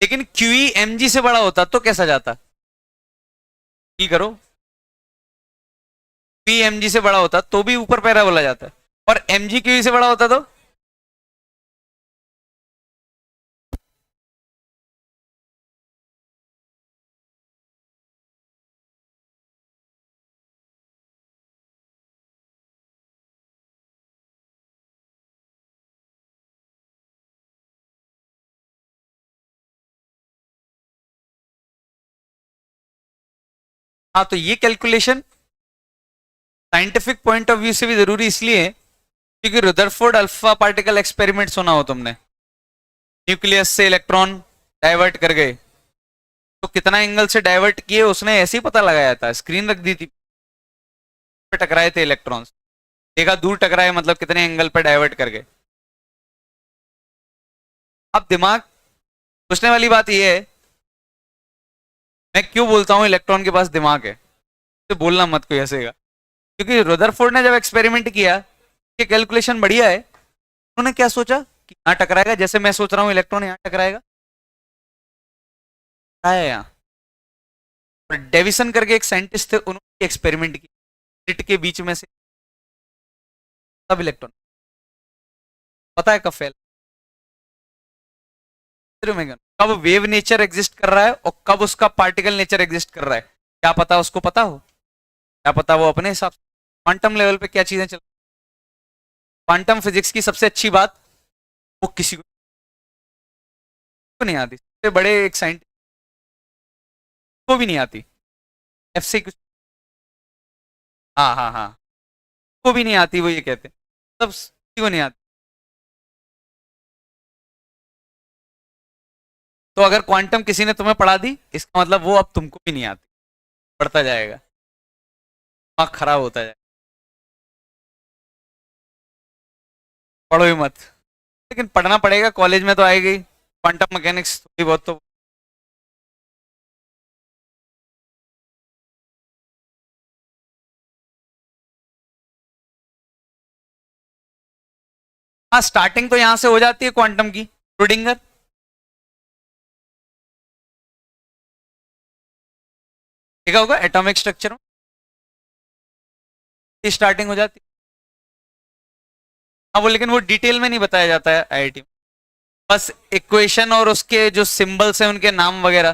लेकिन QE mg से बड़ा होता तो कैसा जाता, की करो, QE mg से बड़ा होता तो भी ऊपर पैरा बोला जाता है, और mg QE से बड़ा होता तो। हाँ, तो ये calculation scientific point of view से भी जरूरी इसलिए है क्योंकि रुदरफोर्ड अल्फा पार्टिकल एक्सपेरिमेंट सुना हो तुमने, न्यूक्लियस से इलेक्ट्रॉन डाइवर्ट कर गए, तो कितना एंगल से डाइवर्ट किए उसने ऐसे ही पता लगाया था, स्क्रीन रख दी थी पे टकराए थे इलेक्ट्रॉन्स, देखा दूर टकराए मतलब कितने एंगल पे डाइवर्ट कर गए। अब दिमाग सोचने वाली बात यह है, मैं क्यों बोलता हूं इलेक्ट्रॉन के पास दिमाग है, तो बोलना मत कोई हंसेगा, क्योंकि रुदरफोर्ड ने जब एक्सपेरिमेंट किया, ये कैलकुलेशन बढ़िया है, उन्होंने क्या सोचा कि यहाँ टकराएगा, जैसे मैं सोच रहा हूँ इलेक्ट्रॉन यहाँ टकराएगा, आया यहाँ। और डेविसन करके एक साइंटिस्ट थे, उन्होंने एक्सपेरिमेंट किया स्लिट के बीच में से, तब इलेक्ट्रॉन पता है कब फेल, कब वेव नेचर एग्जिस्ट कर रहा है और कब उसका पार्टिकल नेचर एग्जिस्ट कर रहा है, क्या पता उसको पता हो, क्या पता वो अपने हिसाब से क्वांटम लेवल पे क्या चीजें चल। क्वांटम फिजिक्स की सबसे अच्छी बात, वो किसी को नहीं आती, सबसे बड़े एक साइंटिस्ट को भी नहीं आती, एफ से कुछ, हाँ हाँ हाँ, को भी नहीं आती, वो ये कहते हैं सब किसी को नहीं आती। तो अगर क्वांटम किसी ने तुम्हें पढ़ा दी, इसका मतलब वो अब तुमको भी नहीं आती, पढ़ता जाएगा, दिमाग खराब होता जाएगा, पढ़ो ही मत, लेकिन पढ़ना पड़ेगा, कॉलेज में तो आएगी क्वांटम मैकेनिक्स थोड़ी बहुत तो। हाँ, स्टार्टिंग तो यहां से हो जाती है क्वांटम की, श्रोडिंगर देखा होगा एटॉमिक स्ट्रक्चर में स्टार्टिंग हो जाती है। हाँ, वो लेकिन वो डिटेल में नहीं बताया जाता है आईआईटी में, बस इक्वेशन और उसके जो सिंबल्स हैं उनके नाम वगैरह,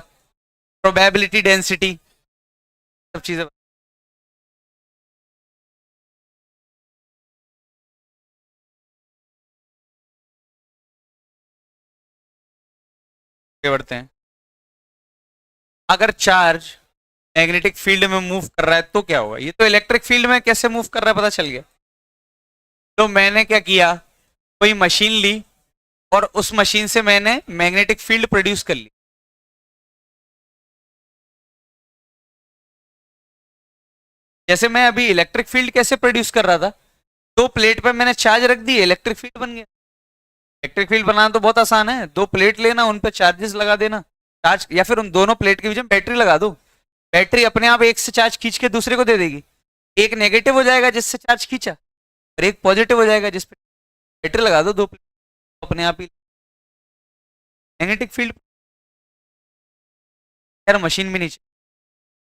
प्रोबेबिलिटी डेंसिटी, सब चीजें आगे बढ़ते हैं। अगर चार्ज मैग्नेटिक फील्ड में मूव कर रहा है तो क्या होगा, ये तो इलेक्ट्रिक फील्ड में कैसे मूव कर रहा है पता चल गया। तो मैंने क्या किया, कोई मशीन ली और उस मशीन से मैंने मैग्नेटिक फील्ड प्रोड्यूस कर ली। जैसे मैं अभी इलेक्ट्रिक फील्ड कैसे प्रोड्यूस कर रहा था, दो प्लेट पे मैंने चार्ज रख दी, इलेक्ट्रिक फील्ड बन गया। इलेक्ट्रिक फील्ड बनाना तो बहुत आसान है, दो प्लेट लेना, उन पे चार्जेस लगा देना, चार्ज, या फिर उन दोनों प्लेट के बीच में बैटरी लगा दो, बैटरी अपने आप एक से चार्ज खींच के दूसरे को दे देगी, एक नेगेटिव हो जाएगा जिससे चार्ज खींचा और एक पॉजिटिव हो जाएगा जिस पे बैटरी लगा दो, दो प्लेट अपने आप ही मैग्नेटिक फील्ड। यार मशीन भी नहीं चाहिए,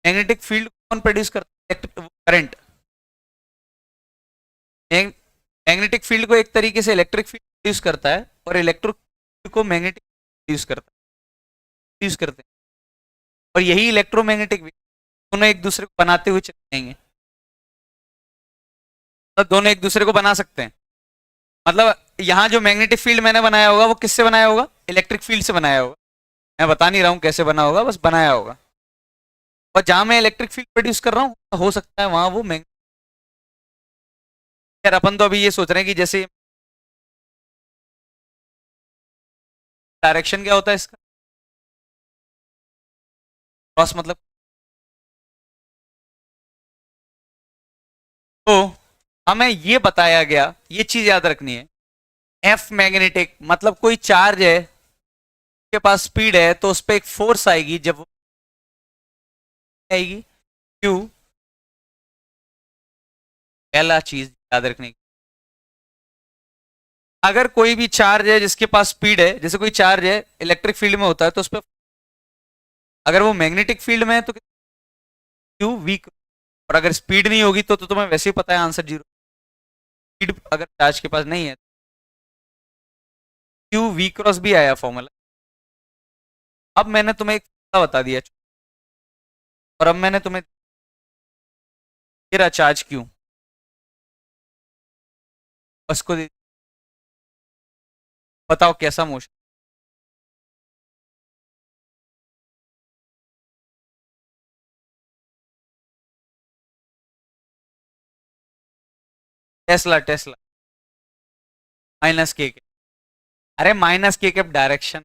मैग्नेटिक फील्ड कौन प्रोड्यूस करता है? करंट। मैग्नेटिक फील्ड को एक तरीके से इलेक्ट्रिक फील्ड प्रोड्यूस करता है और इलेक्ट्रिक फील्ड को मैग्नेटिक प्रोड्यूस करता है, प्रोड्यूस करते हैं। और यही इलेक्ट्रोमैग्नेटिक दोनों एक दूसरे को बनाते हुए चले जाएंगे, तो दोनों एक दूसरे को बना सकते हैं। मतलब यहाँ जो मैग्नेटिक फील्ड मैंने बनाया होगा वो किससे बनाया होगा? इलेक्ट्रिक फील्ड से बनाया होगा। मैं बता नहीं रहा हूँ कैसे बना होगा, बस बनाया होगा। और जहां मैं इलेक्ट्रिक फील्ड प्रोड्यूस कर रहा हूँ हो सकता है वहां वो मैग्नेटिक। यार अपन तो अभी ये सोच रहे हैं कि जैसे डायरेक्शन क्या होता है इसका? क्रॉस मतलब, तो हमें ये बताया गया, ये चीज याद रखनी है, एफ मैग्नेटिक मतलब कोई चार्ज है के पास स्पीड है तो उस पर एक फोर्स आएगी, जब वो आएगी क्यू। पहला चीज याद रखने की, अगर कोई भी चार्ज है जिसके पास स्पीड है, जैसे कोई चार्ज है इलेक्ट्रिक फील्ड में होता है तो उस पर, अगर वो मैग्नेटिक फील्ड में है तो क्यू वी। और अगर स्पीड नहीं होगी तो तुम्हें वैसे ही पता है आंसर जीरो। स्पीड अगर चार्ज के पास नहीं है, क्यू वी क्रॉस भी आया फॉर्मूला। अब मैंने तुम्हें एक फॉर्मूला बता दिया और अब मैंने तुम्हें तेरा चार्ज क्यू उसको बताओ कैसा मोशन। टेस्ला टेस्ला माइनस के। अरे माइनस के डायरेक्शन।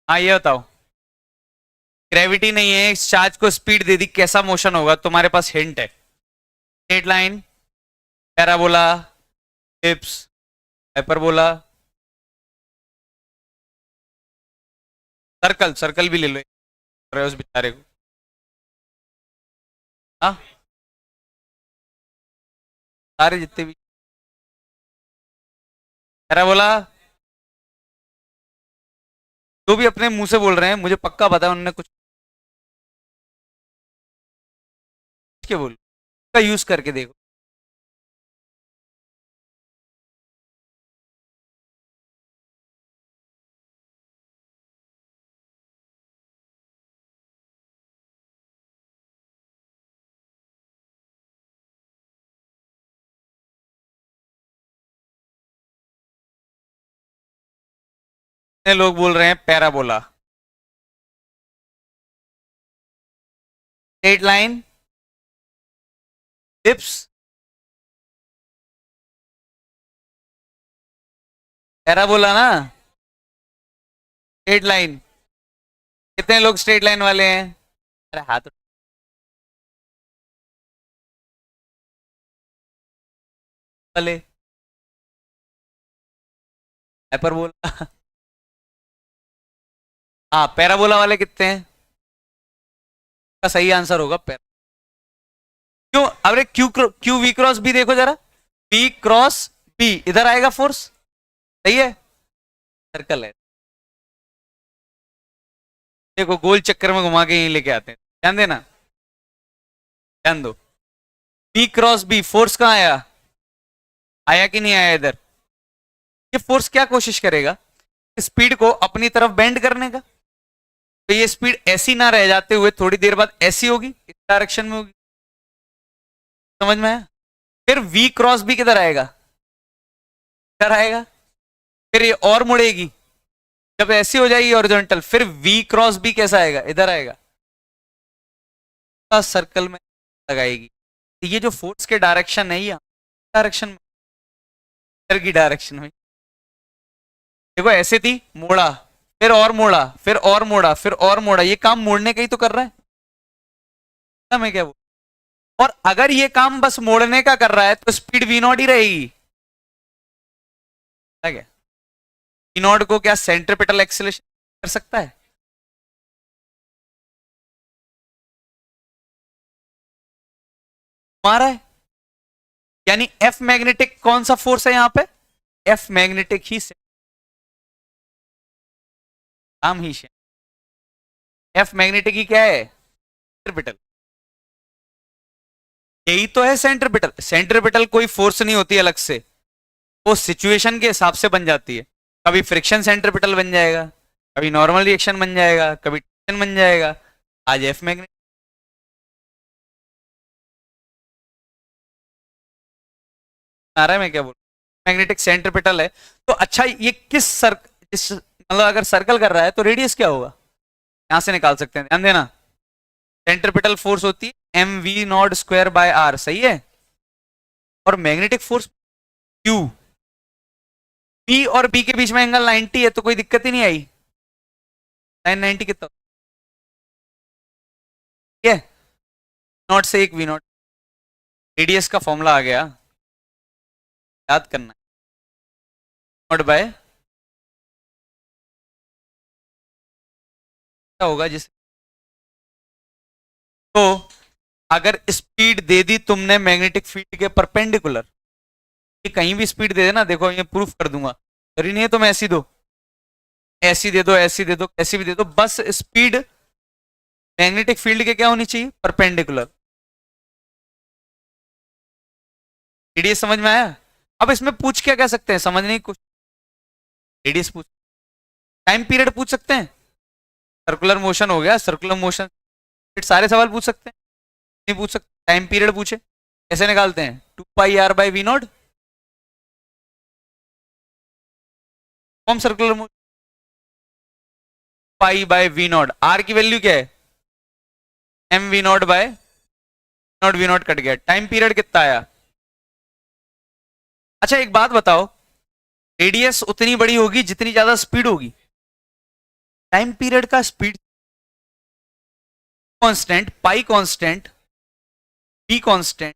हाँ ये बताओ, ग्रेविटी नहीं है, इस चार्ज को स्पीड दे दी, कैसा मोशन होगा? तुम्हारे पास हिंट है, straight line, parabola, ellipse, hyperbola, circle. Circle भी ले लो उस बेचारे को। हाँ सारे जितने भी पैराबोला, जो भी अपने मुंह से बोल रहे हैं मुझे पक्का पता है उन्होंने कुछ के बोल का यूज करके देखो। कितने लोग बोल रहे हैं parabola? Straight line, tips, parabola ना, स्ट्रेट लाइन। कितने लोग स्ट्रेट लाइन वाले हैं? अरे हाथ वाले, हाइपरबोला। हाँ पैराबोला वाले कितने हैं? का सही आंसर होगा पैरा। क्यों? अरे Q Q we cross B देखो जरा, बी क्रॉस बी, इधर आएगा फोर्स, सही है, सर्कल है। देखो गोल चक्कर में घुमा के यहीं लेके आते हैं, ध्यान देना, ध्यान दो। बी क्रॉस बी, फोर्स कहाँ आया? आया कि नहीं आया इधर? ये फोर्स क्या कोशिश करेगा? स्पीड को अपनी तरफ बेंड करने का। तो ये स्पीड ऐसी ना रह जाते हुए थोड़ी देर बाद ऐसी होगी, इस डायरेक्शन में होगी। समझ में आया? फिर वी क्रॉस बी किधर आएगा? इधर आएगा। फिर ये और मुड़ेगी, जब ऐसी हो जाएगी हॉरिजॉन्टल, फिर वी क्रॉस बी कैसा आएगा? इधर आएगा, सर्कल में लगाएगी। तो ये जो फोर्स के डायरेक्शन है, ये डायरेक्शन में, इधर की डायरेक्शन में। देखो ऐसे थी, मोड़ा, फिर और मोड़ा, फिर और मोड़ा, फिर और मोड़ा, ये काम मोड़ने का ही तो कर रहा है ना, मैं क्या बोल। और अगर ये काम बस मोड़ने का कर रहा है तो स्पीड वी नॉट ही रहेगी। क्या वी नॉट को क्या सेंट्रीपिटल एक्सेलरेशन कर सकता है? मारा है, यानी एफ मैग्नेटिक कौन सा फोर्स है यहां पे? एफ मैग्नेटिक ही से काम ही से। एफ मैग्नेटिक की क्या है, सेंट्रिपिटल। यही तो है सेंट्रिपिटल। सेंट्रिपिटल कोई फोर्स नहीं होती अलग से, वो सिचुएशन के हिसाब से बन जाती है। कभी फ्रिक्शन सेंट्रिपिटल बन जाएगा, कभी नॉर्मल रिएक्शन बन जाएगा, कभी टेंशन बन जाएगा। आज एफ मैग्नेटिक आ रहा है, मैं क्या बोल, मैग्नेटिक सेंट्रिपिटल है। तो अच्छा ये किस इस मतलब अगर सर्कल कर रहा है तो रेडियस क्या होगा, यहां से निकाल सकते हैं, ध्यान देना। सेंट्रिपिटल फोर्स होती है M V naught square by R, सही है। और मैग्नेटिक फोर्स क्यू, बी और बी के बीच में एंगल 90 है, तो कोई दिक्कत ही नहीं आई। साइन 90 कितना, ठीक है, नॉट से एक वी नॉट। रेडियस का फॉर्मूला आ गया, याद करना है, नॉट बाय क्या होगा जिस, तो अगर स्पीड दे दी तुमने मैग्नेटिक फील्ड के परपेंडिकुलर, ये कहीं भी स्पीड दे देना, देखो ये प्रूफ कर दूंगा, अरे नहीं तुम ऐसी दो, ऐसी दे दो, ऐसी दे दो, ऐसी भी दे दो, बस स्पीड मैग्नेटिक फील्ड के क्या होनी चाहिए, परपेंडिकुलर। रेडियस समझ में आया। अब इसमें पूछ क्या कह सकते हैं, समझने की कुछ, रेडियस पूछ, टाइम पीरियड पूछ सकते हैं, सर्कुलर मोशन हो गया, सर्कुलर मोशन, सारे सवाल पूछ सकते हैं, नहीं पूछ सकते, टाइम पीरियड पूछे, कैसे निकालते हैं, 2 πr/v0 form circular motion, π/v0, R की वैल्यू क्या है, mv0/v0 कट गया, टाइम पीरियड कितना आया। अच्छा एक बात बताओ, रेडियस उतनी बड़ी होगी जितनी ज्यादा स्पीड होगी, टाइम पीरियड का speed constant, pi constant, be constant,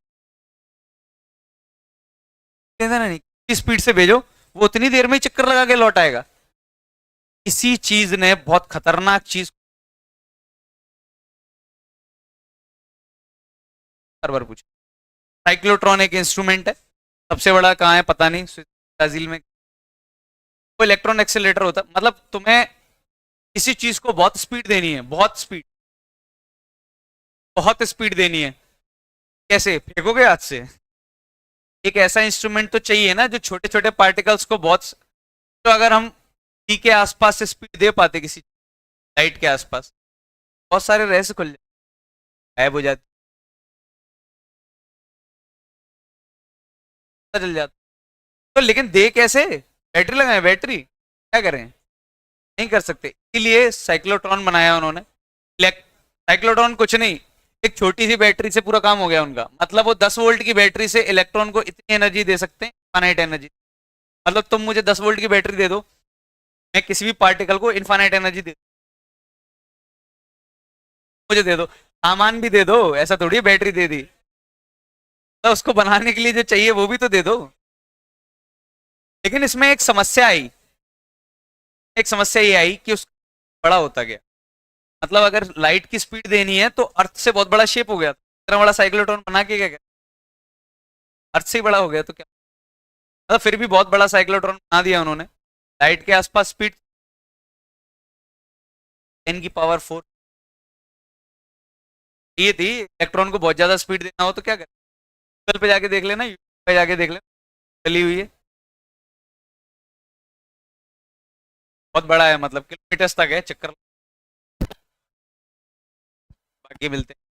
देना नहीं, स्पीड से भेजो वो उतनी देर में ही चक्कर लगा के लौट आएगा। इसी चीज ने बहुत खतरनाक चीज हर बार पूछा, साइक्लोट्रॉन एक इंस्ट्रूमेंट है, सबसे बड़ा कहाँ है पता नहीं, ब्राजील में, वो इलेक्ट्रॉन एक्सेलरेटर होता है, मतलब तुम्हें किसी चीज को बहुत स्पीड देनी है, बहुत स्पीड, बहुत स्पीड देनी है, कैसे फेंकोगे हाथ से, एक ऐसा इंस्ट्रूमेंट तो चाहिए ना जो छोटे छोटे पार्टिकल्स को बहुत, तो अगर हम टी के आसपास से स्पीड दे पाते किसी लाइट के आसपास, बहुत सारे रहस्य खुल जाते, गायब हो जाते, पता चल जाता। तो लेकिन दे कैसे, बैटरी लगाए, बैटरी क्या करें, नहीं कर सकते, इसीलिए साइक्लोट्रॉन बनाया उन्होंने। साइक्लोट्रॉन कुछ नहीं, एक छोटी सी बैटरी से पूरा काम हो गया उनका, मतलब वो 10 वोल्ट की बैटरी से इलेक्ट्रॉन को इतनी एनर्जी दे सकते हैं, इनफाइनाइट एनर्जी। मतलब तुम मुझे 10 वोल्ट की बैटरी दे दो, मैं किसी भी पार्टिकल को इनफाइनाइट एनर्जी दे, मुझे दे दो, सामान भी दे दो, ऐसा थोड़ी बैटरी दे दी, तो उसको बनाने के लिए जो चाहिए वो भी तो दे दो। लेकिन इसमें एक समस्या आई, एक समस्या ये आई कि उस बड़ा होता गया, मतलब अगर लाइट की स्पीड देनी है तो अर्थ से बहुत बड़ा शेप हो गया, इतना बड़ा साइक्लोट्रॉन बना के क्या, अर्थ से ही बड़ा हो गया तो क्या, मतलब फिर भी बहुत बड़ा साइक्लोट्रॉन बना दिया उन्होंने, लाइट के आसपास स्पीड 10⁴ ये थी, इलेक्ट्रॉन को बहुत ज्यादा स्पीड देना हो तो क्या करें, गूगल पे जाके देख लेना, यूट्यूब पे जाके देख लेना, चली हुई है, बहुत बड़ा है, मतलब किलोमीटर्स तक है चक्कर, बाकी मिलते हैं।